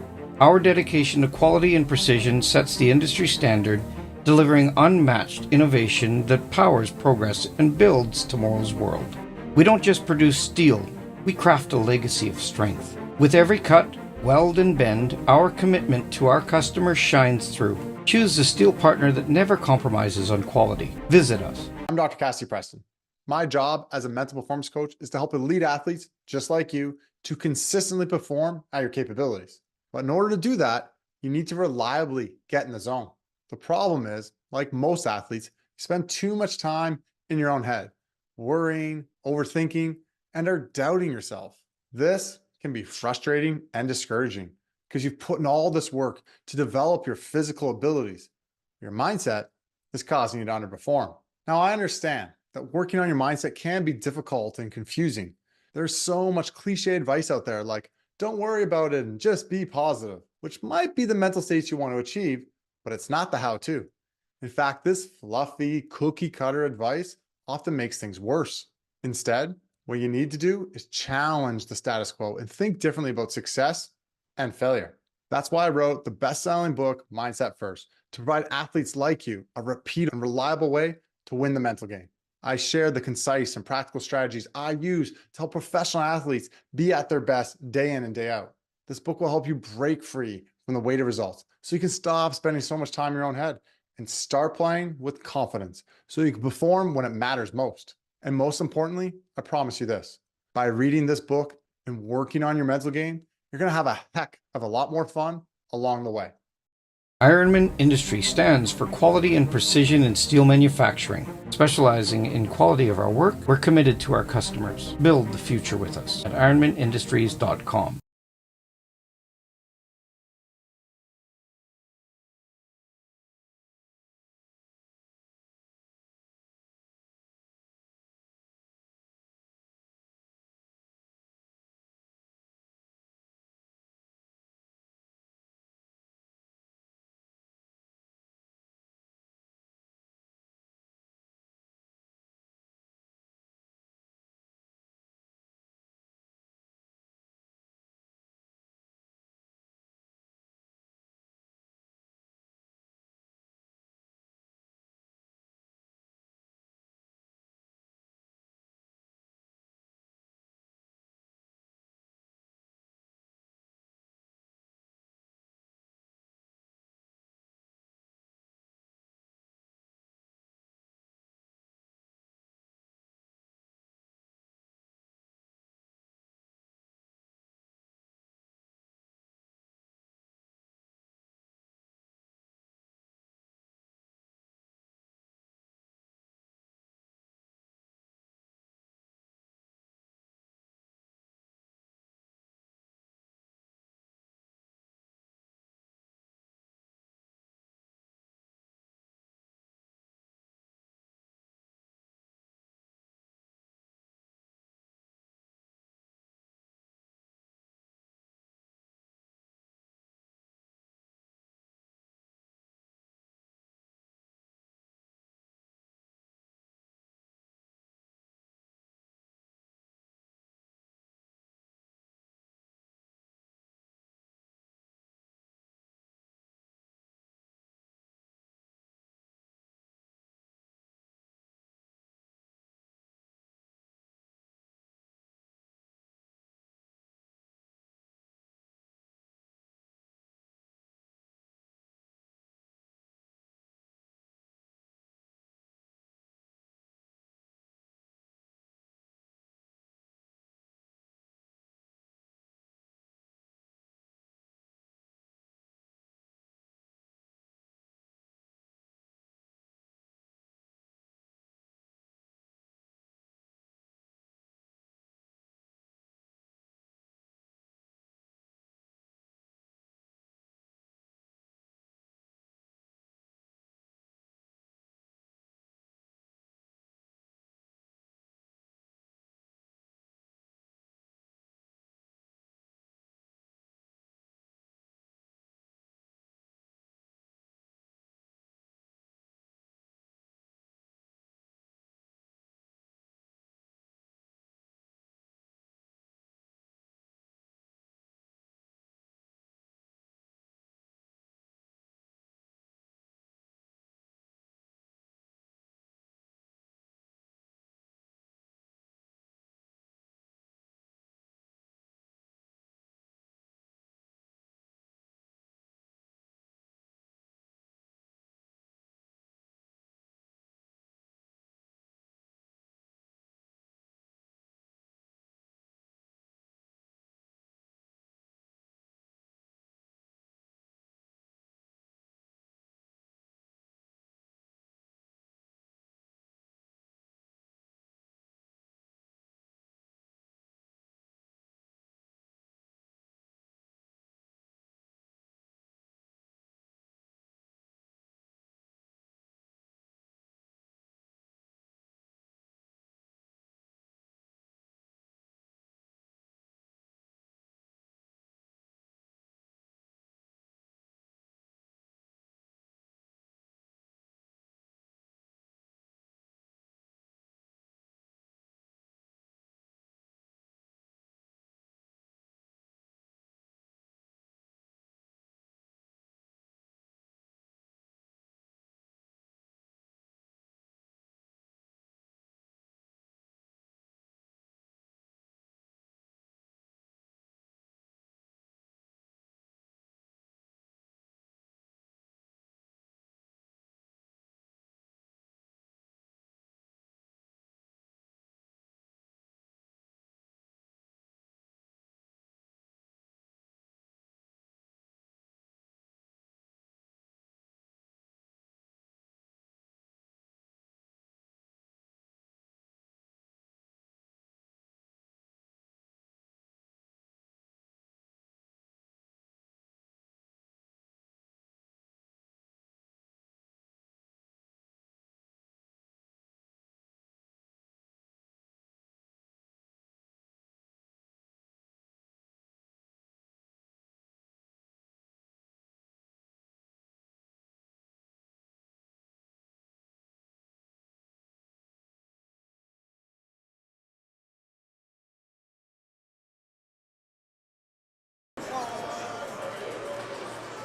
Our dedication to quality and precision sets the industry standard, delivering unmatched innovation that powers progress and builds tomorrow's world. We don't just produce steel, we craft a legacy of strength. With every cut, weld, and bend, our commitment to our customers shines through. Choose the steel partner that never compromises on quality. Visit us. I'm Dr. Cassie Preston. My job as a mental performance coach is to help elite athletes just like you to consistently perform at your capabilities. But in order to do that, you need to reliably get in the zone. The problem is, like most athletes, you spend too much time in your own head, worrying, overthinking, and are doubting yourself. This can be frustrating and discouraging because you've put in all this work to develop your physical abilities. Your mindset is causing you to underperform. Now, I understand that working on your mindset can be difficult and confusing. There's so much cliche advice out there like, don't worry about it and just be positive, which might be the mental states you want to achieve, but it's not the how-to. In fact, this fluffy cookie cutter advice often makes things worse. Instead, what you need to do is challenge the status quo and think differently about success and failure. That's why I wrote the best-selling book, Mindset First, to provide athletes like you a repeat and reliable way to win the mental game. I share the concise and practical strategies I use to help professional athletes be at their best day in and day out. This book will help you break free from the weight of results so you can stop spending so much time in your own head and start playing with confidence so you can perform when it matters most. And most importantly, I promise you this, by reading this book and working on your mental game, you're going to have a heck of a lot more fun along the way. Ironman Industries stands for quality and precision in steel manufacturing. Specializing in quality of our work, we're committed to our customers. Build the future with us at ironmanindustries.com.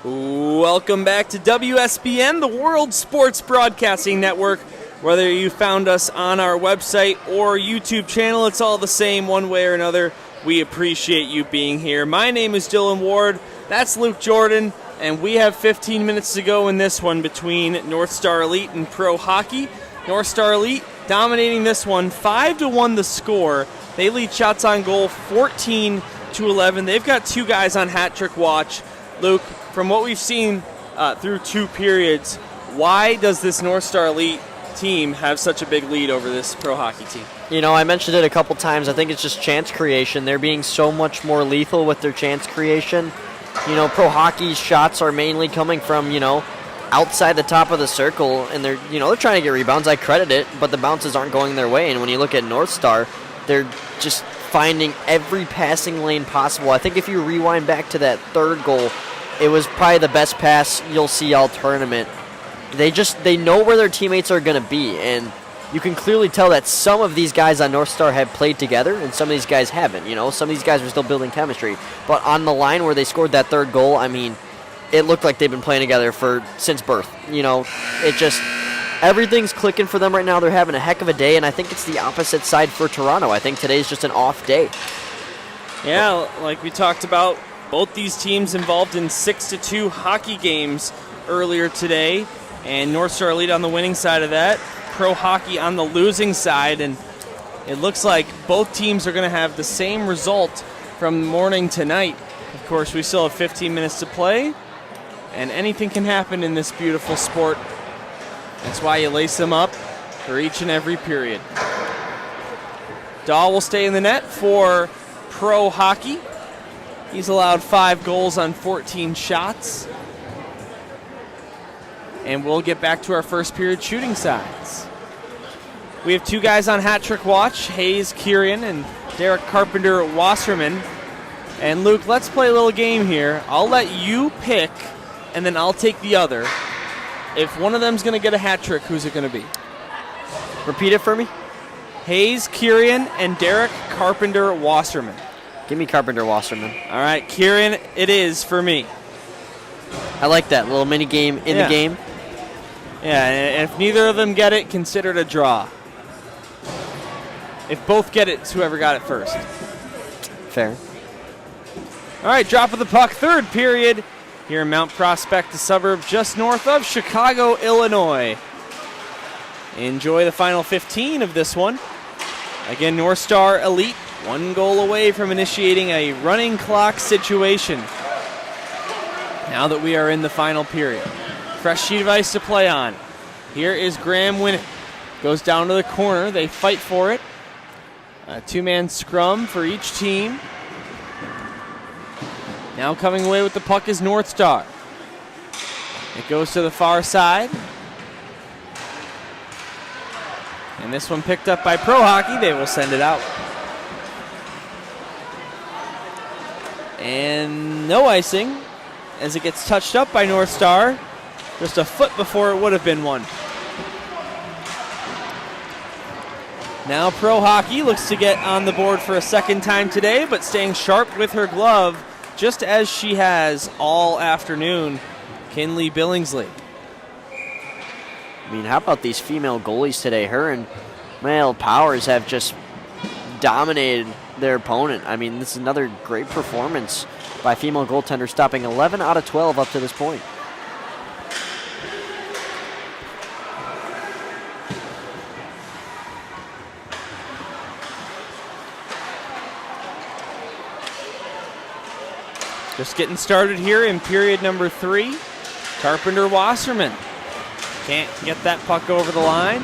Welcome back to WSBN, the World Sports Broadcasting Network. Whether you found us on our website or YouTube channel, it's all the same one way or another. We appreciate you being here. My name is Dylan Ward. That's Luke Jordan. And we have 15 minutes to go in this one between NorthStar Elite and Pro Hockey. NorthStar Elite dominating this one, 5-1 the score. They lead shots on goal 14-11. They've got two guys on hat trick watch. Luke, from what we've seen through two periods, why does this NorthStar Elite team have such a big lead over this Pro Hockey team? You know, I mentioned it a couple times. I think it's just chance creation. They're being so much more lethal with their chance creation. You know, Pro Hockey's shots are mainly coming from, outside the top of the circle, and they're trying to get rebounds. I credit it, but the bounces aren't going their way. And when you look at NorthStar, they're just finding every passing lane possible. I think if you rewind back to that third goal, it was probably the best pass you'll see all tournament. They know where their teammates are going to be, and you can clearly tell that some of these guys on NorthStar have played together, and some of these guys haven't. Some of these guys are still building chemistry. But on the line where they scored that third goal, I mean, it looked like they've been playing together since birth. It just everything's clicking for them right now. They're having a heck of a day, and I think it's the opposite side for Toronto. I think today's just an off day. Yeah, like we talked about, both these teams involved in 6-2 hockey games earlier today, and NorthStar Elite on the winning side of that, Pro Hockey on the losing side, and it looks like both teams are going to have the same result from morning to night. Of course, we still have 15 minutes to play, and anything can happen in this beautiful sport. That's why you lace them up for each and every period. Dahl will stay in the net for Pro Hockey. He's allowed 5 goals on 14 shots. And we'll get back to our first period shooting sides. We have two guys on hat trick watch, Hayes Kieran and Derek Carpenter Wasserman. And Luke, let's play a little game here. I'll let you pick, and then I'll take the other. If one of them's going to get a hat trick, who's it going to be? Repeat it for me. Hayes Kieran and Derek Carpenter Wasserman. Give me Carpenter Wasserman. All right, Kieran, it is for me. I like that little mini game in the game. Yeah, and if neither of them get it, consider it a draw. If both get it, it's whoever got it first. Fair. All right, drop of the puck, third period here in Mount Prospect, a suburb just north of Chicago, Illinois. Enjoy the final 15 of this one. Again, NorthStar Elite, 1 goal away from initiating a running clock situation. Now that we are in the final period. Fresh sheet of ice to play on. Here is Graham Winnick. Goes down to the corner. They fight for it. A 2-man scrum for each team. Now coming away with the puck is NorthStar. It goes to the far side. And this one picked up by Pro Hockey. They will send it out. And no icing as it gets touched up by NorthStar. Just a foot before it would have been one. Now Pro Hockey looks to get on the board for a second time today, but staying sharp with her glove, just as she has all afternoon, Kinley Billingsley. I mean, how about these female goalies today? Her and Male Powers have just dominated their opponent. I mean, this is another great performance by female goaltender, stopping 11 out of 12 up to this point. Just getting started here in period number 3. Carpenter Wasserman can't get that puck over the line.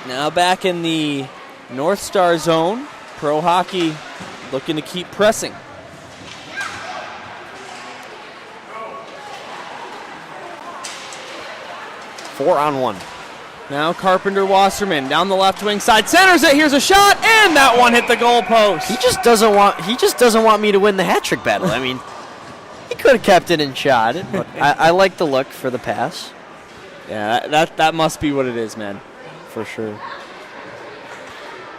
Now back in the NorthStar zone. Pro Hockey looking to keep pressing. Four on one. Now Carpenter Wasserman down the left wing side, centers it. Here's a shot, and that one hit the goal post. He just doesn't want me to win the hat trick battle. I mean, he could have kept it and shot it, but I like the look for the pass. Yeah, that must be what it is, man. For sure.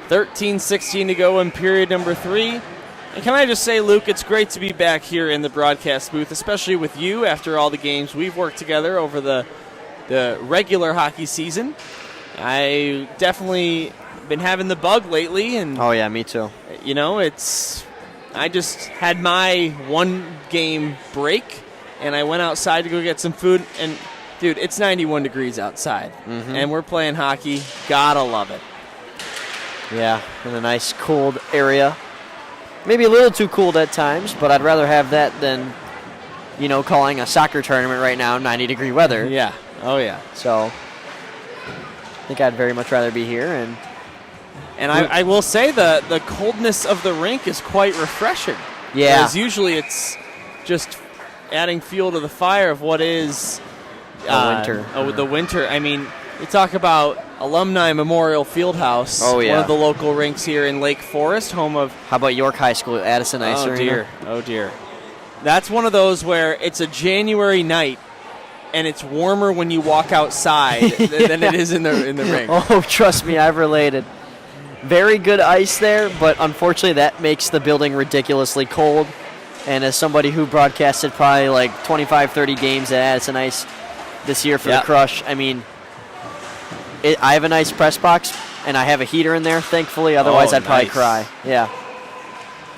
13-16 to go in period number 3. And can I just say, Luke, it's great to be back here in the broadcast booth, especially with you after all the games we've worked together over the regular hockey season. I definitely been having the bug lately, and Oh yeah, me too. you know, I just had my 1-game break, and I went outside to go get some food, and dude, it's 91 degrees outside, and we're playing hockey. Gotta love it. Yeah, in a nice cold area. Maybe a little too cold at times, but I'd rather have that than, calling a soccer tournament right now 90-degree weather. Yeah. Oh yeah. So I think I'd very much rather be here. And I will say the coldness of the rink is quite refreshing. Yeah. Whereas usually it's just adding fuel to the fire of what is winter. The winter. I mean, you talk about Alumni Memorial Fieldhouse. Oh, yeah. One of the local rinks here in Lake Forest, home of... How about York High School, Addison Ice Arena? Oh, dear. That's one of those where it's a January night, and it's warmer when you walk outside than it is in the rink. Oh, trust me, I've related. Very good ice there, but unfortunately that makes the building ridiculously cold. And as somebody who broadcasted probably like 25, 30 games at Addison Ice this year for the Crush, I mean, I have a nice press box, and I have a heater in there, thankfully. Otherwise, I'd probably cry. Yeah.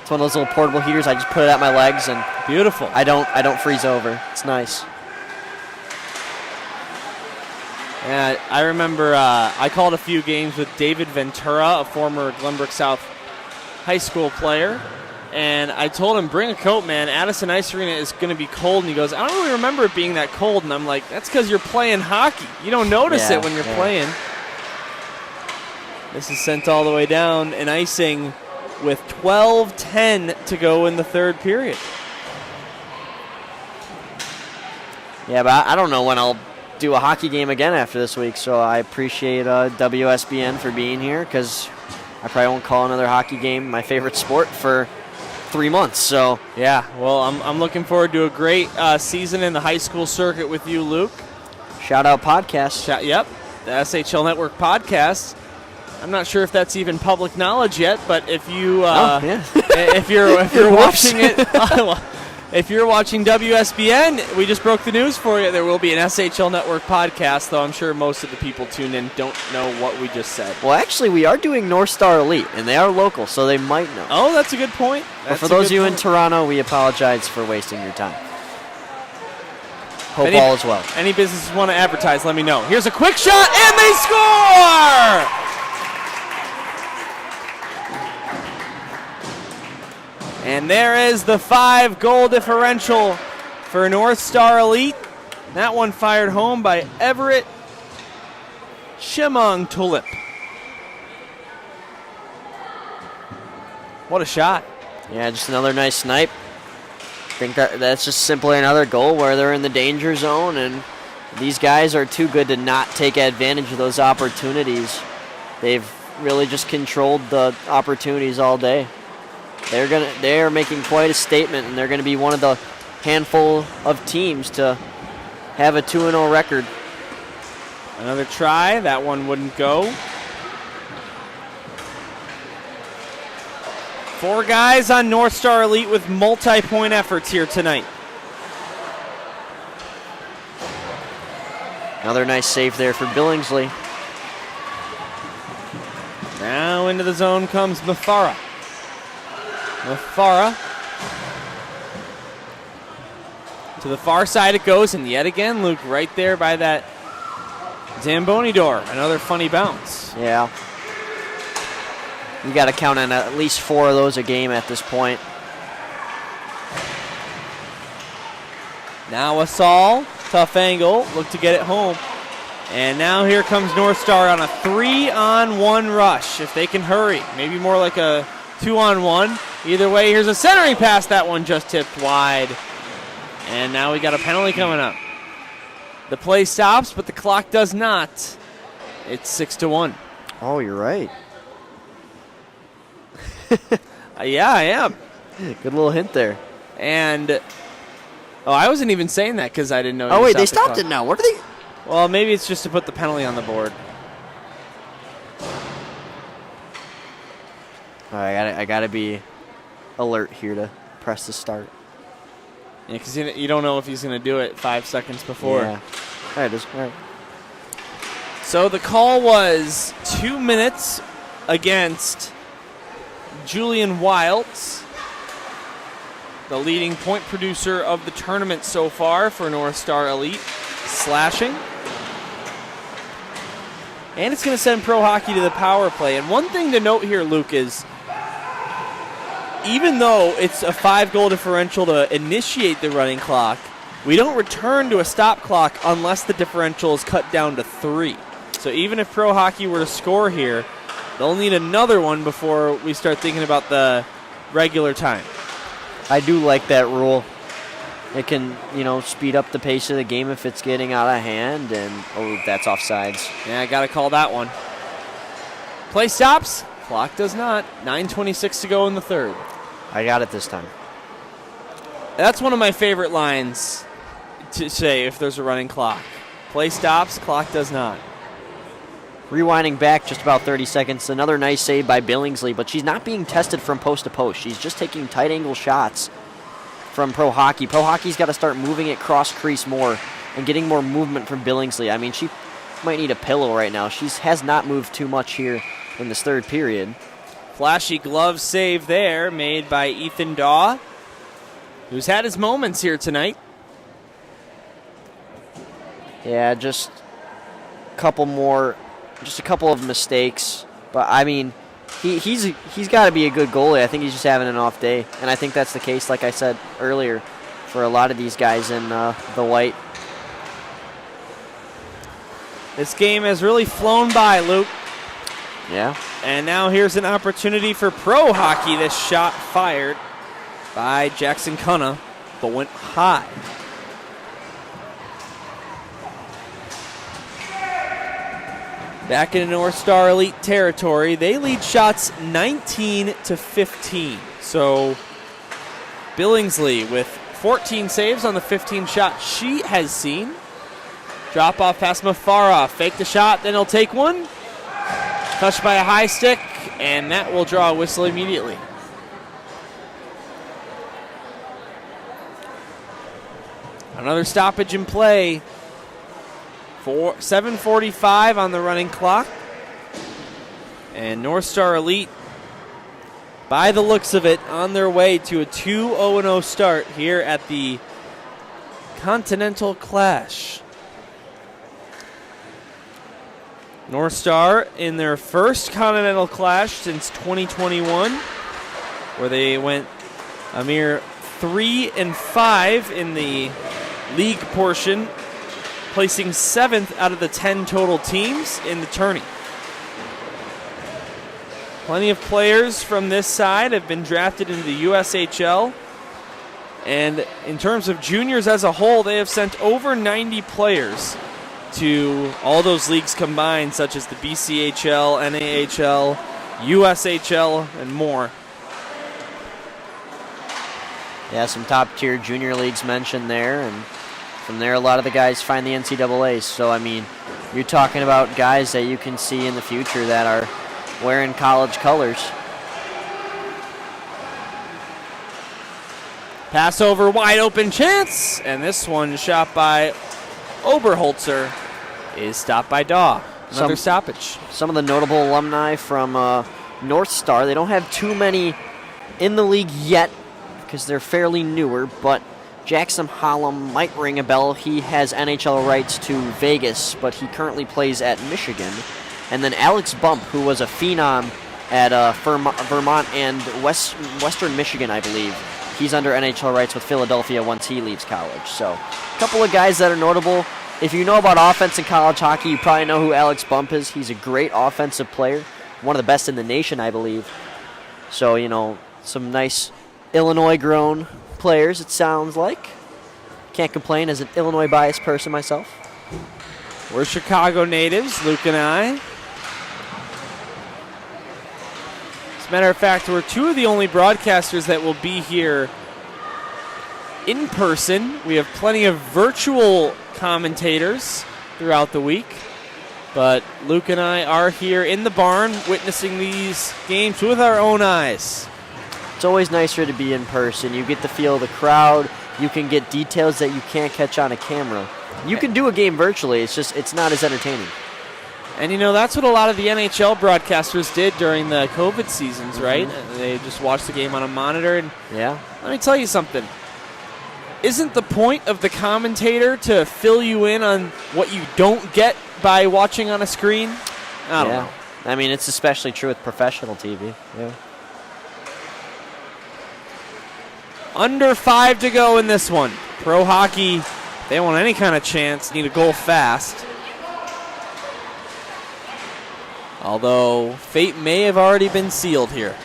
It's one of those little portable heaters. I just put it at my legs, and beautiful. I don't freeze over. It's nice. Yeah, I remember I called a few games with David Ventura, a former Glenbrook South high school player, and I told him, bring a coat, man. Addison Ice Arena is going to be cold. And he goes, I don't really remember it being that cold. And I'm like, that's because you're playing hockey. You don't notice it when you're playing. This is sent all the way down and icing with 12:10 to go in the third period. Yeah, but I don't know when I'll do a hockey game again after this week, so I appreciate WSBN for being here, because I probably won't call another hockey game my favorite sport for 3 months. So yeah, well, I'm looking forward to a great season in the high school circuit with you, Luke. Shout out podcast. Yep, the SHL Network podcast. I'm not sure if that's even public knowledge yet, but if you if you're watching it. If you're watching WSBN, we just broke the news for you. There will be an SHL Network podcast, though I'm sure most of the people tuned in don't know what we just said. Well, actually, we are doing NorthStar Elite, and they are local, so they might know. Oh, that's a good point. But for those of you in Toronto, we apologize for wasting your time. Hope all is well. Any businesses want to advertise, let me know. Here's a quick shot, and they score! And there is the 5-goal differential for NorthStar Elite. That one fired home by Everett Shimong Tulip. What a shot. Yeah, just another nice snipe. I think that's just simply another goal where they're in the danger zone, and these guys are too good to not take advantage of those opportunities. They've really just controlled the opportunities all day. They're making quite a statement, and they're going to be one of the handful of teams to have a 2-0 record. Another try. That one wouldn't go. 4 guys on NorthStar Elite with multi-point efforts here tonight. Another nice save there for Billingsley. Now into the zone comes Mafara. To the far side it goes, and yet again, Luke, right there by that Zamboni door. Another funny bounce. Yeah. You got to count on at least 4 of those a game at this point. Now Asal, tough angle, look to get it home. And now here comes NorthStar on a 3-on-1 rush. If they can hurry, maybe more like a 2-on-1. Either way, here's a centering pass. That one just tipped wide. And now we got a penalty coming up. The play stops, but the clock does not. It's 6-1. Oh, you're right. Yeah, I am. Good little hint there. And, I wasn't even saying that because I didn't know. Oh, wait, they stopped it now. What are they? Well, maybe it's just to put the penalty on the board. All right, I gotta be alert here to press the start. Yeah, because you don't know if he's going to do it 5 seconds before. Yeah. All right, all right. So the call was 2 minutes against Julian Wilds, the leading point producer of the tournament so far for NorthStar Elite, slashing. And it's going to send Pro Hockey to the power play. And one thing to note here, Luke, is even though it's a 5-goal differential to initiate the running clock, we don't return to a stop clock unless the differential is cut down to 3. So even if Pro Hockey were to score here, they'll need another one before we start thinking about the regular time. I do like that rule. It can, speed up the pace of the game if it's getting out of hand, and that's offsides. Yeah, I got to call that one. Play stops. Clock does not. 9:26 to go in the third. I got it this time. That's one of my favorite lines to say if there's a running clock. Play stops. Clock does not. Rewinding back just about 30 seconds, another nice save by Billingsley, but she's not being tested from post to post. She's just taking tight angle shots from Pro Hockey. Pro Hockey's got to start moving it cross crease more and getting more movement from Billingsley. I mean, she might need a pillow right now. She has not moved too much here in this third period. Flashy glove save there made by Ethan Daw, who's had his moments here tonight. Yeah, just a couple of mistakes. But, I mean, he's got to be a good goalie. I think he's just having an off day. And I think that's the case, like I said earlier, for a lot of these guys in the white. This game has really flown by, Luke. Yeah. And now here's an opportunity for Pro Hockey. This shot fired by Jackson Cunna, but went high. Back in NorthStar Elite territory, they lead shots 19-15. So Billingsley with 14 saves on the 15 shots she has seen. Drop off past Mafarov. Fake the shot, then he'll take one. Touched by a high stick, and that will draw a whistle immediately. Another stoppage in play. 7:45 on the running clock. And NorthStar Elite, by the looks of it, on their way to a 2-0 start here at the Continental Clash. NorthStar in their first Continental Clash since 2021, where they went a mere 3-5 in the league portion, placing 7th out of the 10 total teams in the tourney. Plenty of players from this side have been drafted into the USHL. And in terms of juniors as a whole, they have sent over 90 players to all those leagues combined, such as the BCHL, NAHL, USHL, and more. Yeah, some top-tier junior leagues mentioned there, and from there a lot of the guys find the NCAA. So, I mean, you're talking about guys that you can see in the future that are wearing college colors. Pass over, wide open chance, and this one shot by Oberholzer is stopped by Daw. Another stoppage. Some of the notable alumni from NorthStar, they don't have too many in the league yet because they're fairly newer, but Jackson Hollum might ring a bell. He has NHL rights to Vegas, but he currently plays at Michigan. And then Alex Bump, who was a phenom at Vermont and Western Michigan, I believe. He's under NHL rights with Philadelphia once he leaves college. So a couple of guys that are notable. If you know about offense in college hockey, you probably know who Alex Bump is. He's a great offensive player, one of the best in the nation, I believe. So, you know, some nice Illinois-grown players, it sounds like. Can't complain as an Illinois-biased person myself. We're Chicago natives, Luke and I. As a matter of fact, we're two of the only broadcasters that will be here in person. We have plenty of virtual commentators throughout the week, but Luke and I are here in the barn witnessing these games with our own eyes. It's always nicer to be in person. You get the feel of the crowd. You can get details that you can't catch on a camera. You can do a game virtually. It's not as entertaining. And, that's what a lot of the NHL broadcasters did during the COVID seasons, right? They just watched the game on a monitor. And yeah. let me tell you something. Isn't the point of the commentator to fill you in on what you don't get by watching on a screen? I don't know. I mean, it's especially true with professional TV. Yeah. Under 5 to go in this one. Pro hockey, if they want any kind of chance, need a goal fast. Although fate may have already been sealed here.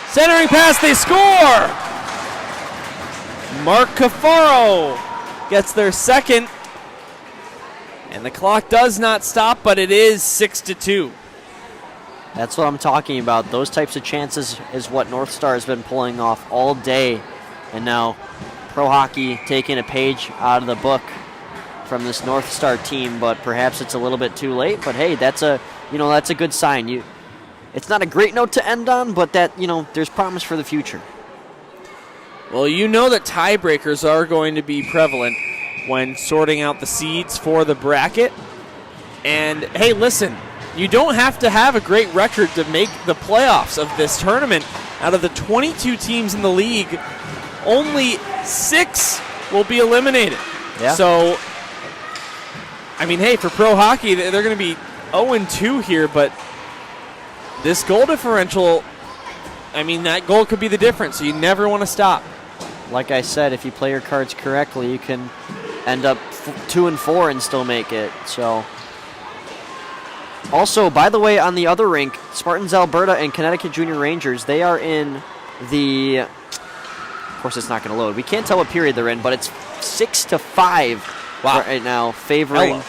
Centering pass, they score! Mark Cafaro gets their second. And the clock does not stop, but it is 6-2. That's what I'm talking about. Those types of chances is what NorthStar has been pulling off all day. And now pro hockey taking a page out of the book from this NorthStar team, but perhaps it's a little bit too late. But hey, that's a good sign. It's not a great note to end on, but there's promise for the future. Well, that tiebreakers are going to be prevalent when sorting out the seeds for the bracket. And hey, listen, you don't have to have a great record to make the playoffs of this tournament. Out of the 22 teams in the league, only 6 will be eliminated. Yeah. So, I mean, hey, for pro hockey, they're going to be 0-2 here, but this goal differential, I mean, that goal could be the difference, so you never want to stop. Like I said, if you play your cards correctly, you can end up 2-4 and still make it. So, also, by the way, on the other rink, Spartans Alberta and Connecticut Junior Rangers, they are in the. Of course, it's not going to load. We can't tell what period they're in, but it's 6-5 right now, favoring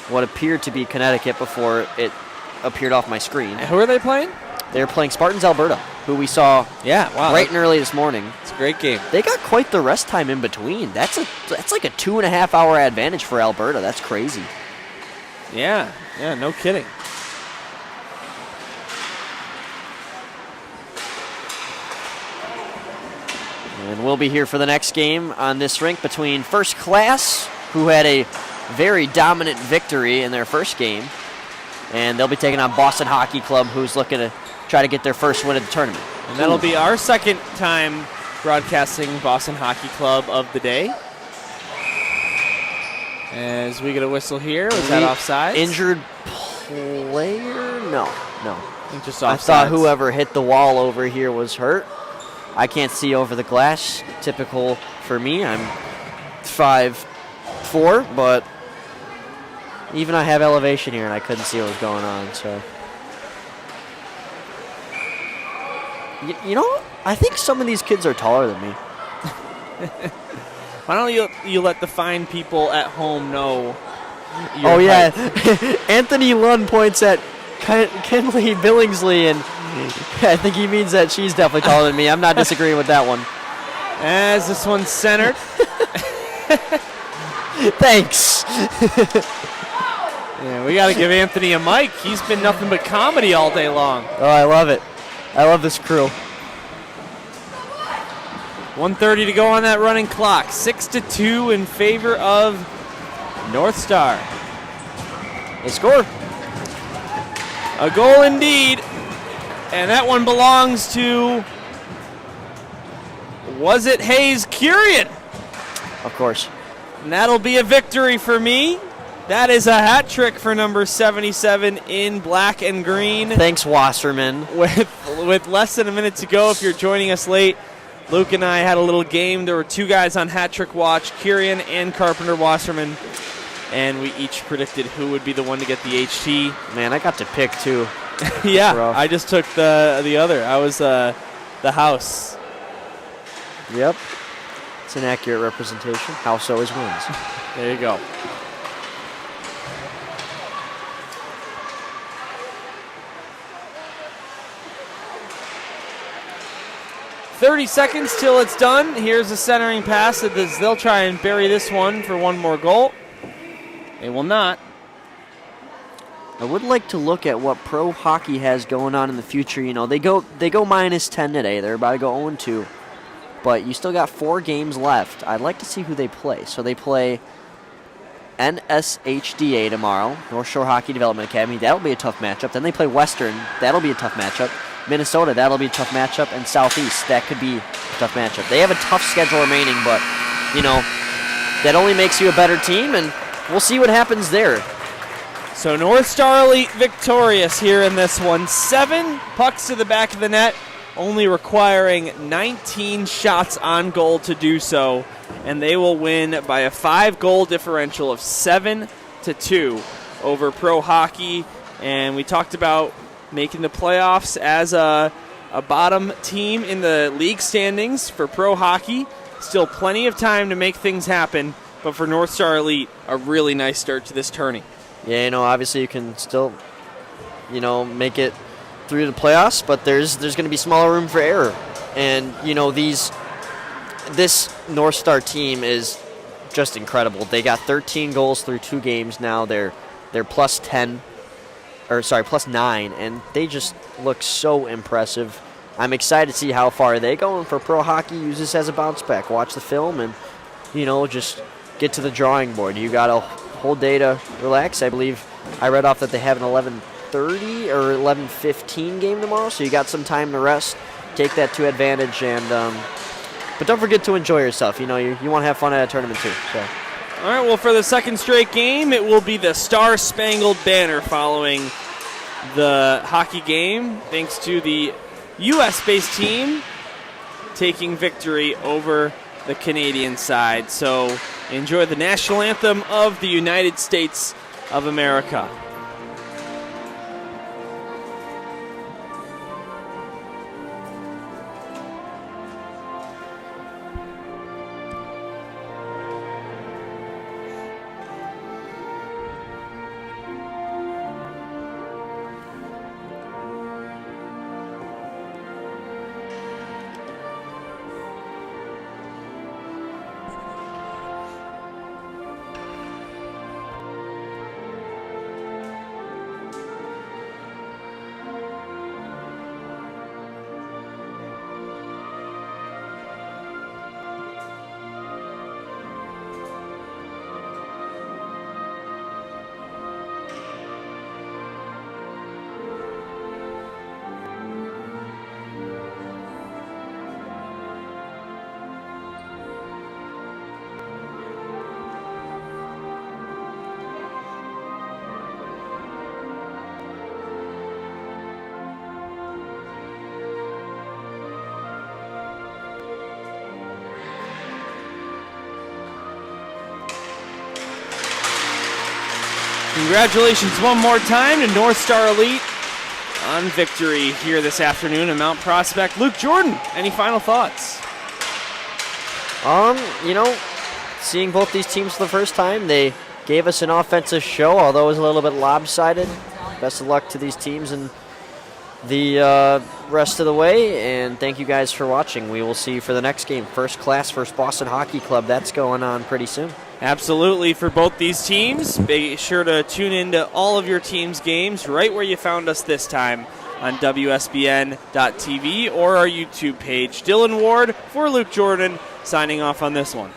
what appeared to be Connecticut before it appeared off my screen. And who are they playing? They're playing Spartans Alberta, who we saw bright and early this morning. It's a great game. They got quite the rest time in between. That's like a 2.5 hour advantage for Alberta. That's crazy. Yeah, no kidding. And we'll be here for the next game on this rink between First Class, who had a very dominant victory in their first game, and they'll be taking on Boston Hockey Club, who's looking to try to get their first win of the tournament. And that'll be our second time broadcasting Boston Hockey Club of the day. As we get a whistle here, was that offsides? Injured player? No. I think just offsides. I thought whoever hit the wall over here was hurt. I can't see over the glass. Typical for me. I'm 5'4", but even I have elevation here, and I couldn't see what was going on. So, I think some of these kids are taller than me. Why don't you let the fine people at home know your height? Anthony Lund points at Kenley Billingsley, and I think he means that she's definitely taller than me. I'm not disagreeing with that one. As this one's centered. Thanks. Yeah, we got to give Anthony a mic. He's been nothing but comedy all day long. Oh, I love it. I love this crew. 1:30 to go on that running clock. 6-2 in favor of NorthStar. They score. A goal indeed. And that one belongs to, was it Hayes Curian? Of course. And that'll be a victory for me. That is a hat trick for number 77 in black and green. Thanks, Wasserman. With less than a minute to go, if you're joining us late, Luke and I had a little game. There were 2 guys on hat trick watch, Curian and Carpenter Wasserman, and we each predicted who would be the one to get the HT. Man, I got to pick 2. Yeah, I just took the other. I was the house. Yep. It's an accurate representation. House always wins. There you go. "30 seconds till it's done." Here's a centering pass. They'll try and bury this one for one more goal. They will not. I would like to look at what pro hockey has going on in the future. You know, they go -10 today. They're about to go 0-2. But you still got 4 games left. I'd like to see who they play. So they play NSHDA tomorrow, North Shore Hockey Development Academy. That'll be a tough matchup. Then they play Western. That'll be a tough matchup. Minnesota, that'll be a tough matchup. And Southeast, that could be a tough matchup. They have a tough schedule remaining, but, you know, that only makes you a better team, and we'll see what happens there. So NorthStar Elite victorious here in this one. 7 pucks to the back of the net, only requiring 19 shots on goal to do so. And they will win by a 5-goal differential of 7-2 over Pro Hockey. And we talked about making the playoffs as a bottom team in the league standings for Pro Hockey. Still plenty of time to make things happen. But for NorthStar Elite, a really nice start to this tourney. Yeah, you know, obviously you can still, you know, make it through the playoffs, but there's going to be smaller room for error. And, you know, this NorthStar team is just incredible. They got 13 goals through 2 games now. They're +9, and they just look so impressive. I'm excited to see how far they go, and for Pro Hockey, use this as a bounce back. Watch the film and, you know, just get to the drawing board. You got a whole day to relax. I believe I read off that they have an 11:30 or 11:15 game tomorrow, so you got some time to rest. Take that to advantage, and but don't forget to enjoy yourself. You know, you want to have fun at a tournament too. So. All right, well, for the second straight game, it will be the Star Spangled Banner following the hockey game, thanks to the U.S.-based team taking victory over the Canadian side. So enjoy the national anthem of the United States of America. Congratulations one more time to NorthStar Elite on victory here this afternoon in Mount Prospect. Luke Jordan, any final thoughts? You know, seeing both these teams for the first time, they gave us an offensive show, although it was a little bit lopsided. Best of luck to these teams and the rest of the way, and thank you guys for watching. We will see you for the next game. First Class versus Boston Hockey Club. That's going on pretty soon. Absolutely, for both these teams. Be sure to tune into all of your team's games right where you found us this time on WSBN.TV or our YouTube page. Dylan Ward for Luke Jordan signing off on this one.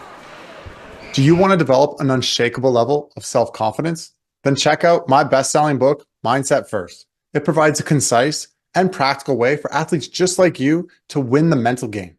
Do you want to develop an unshakable level of self-confidence? Then check out my best-selling book, Mindset First. It provides a concise and practical way for athletes just like you to win the mental game.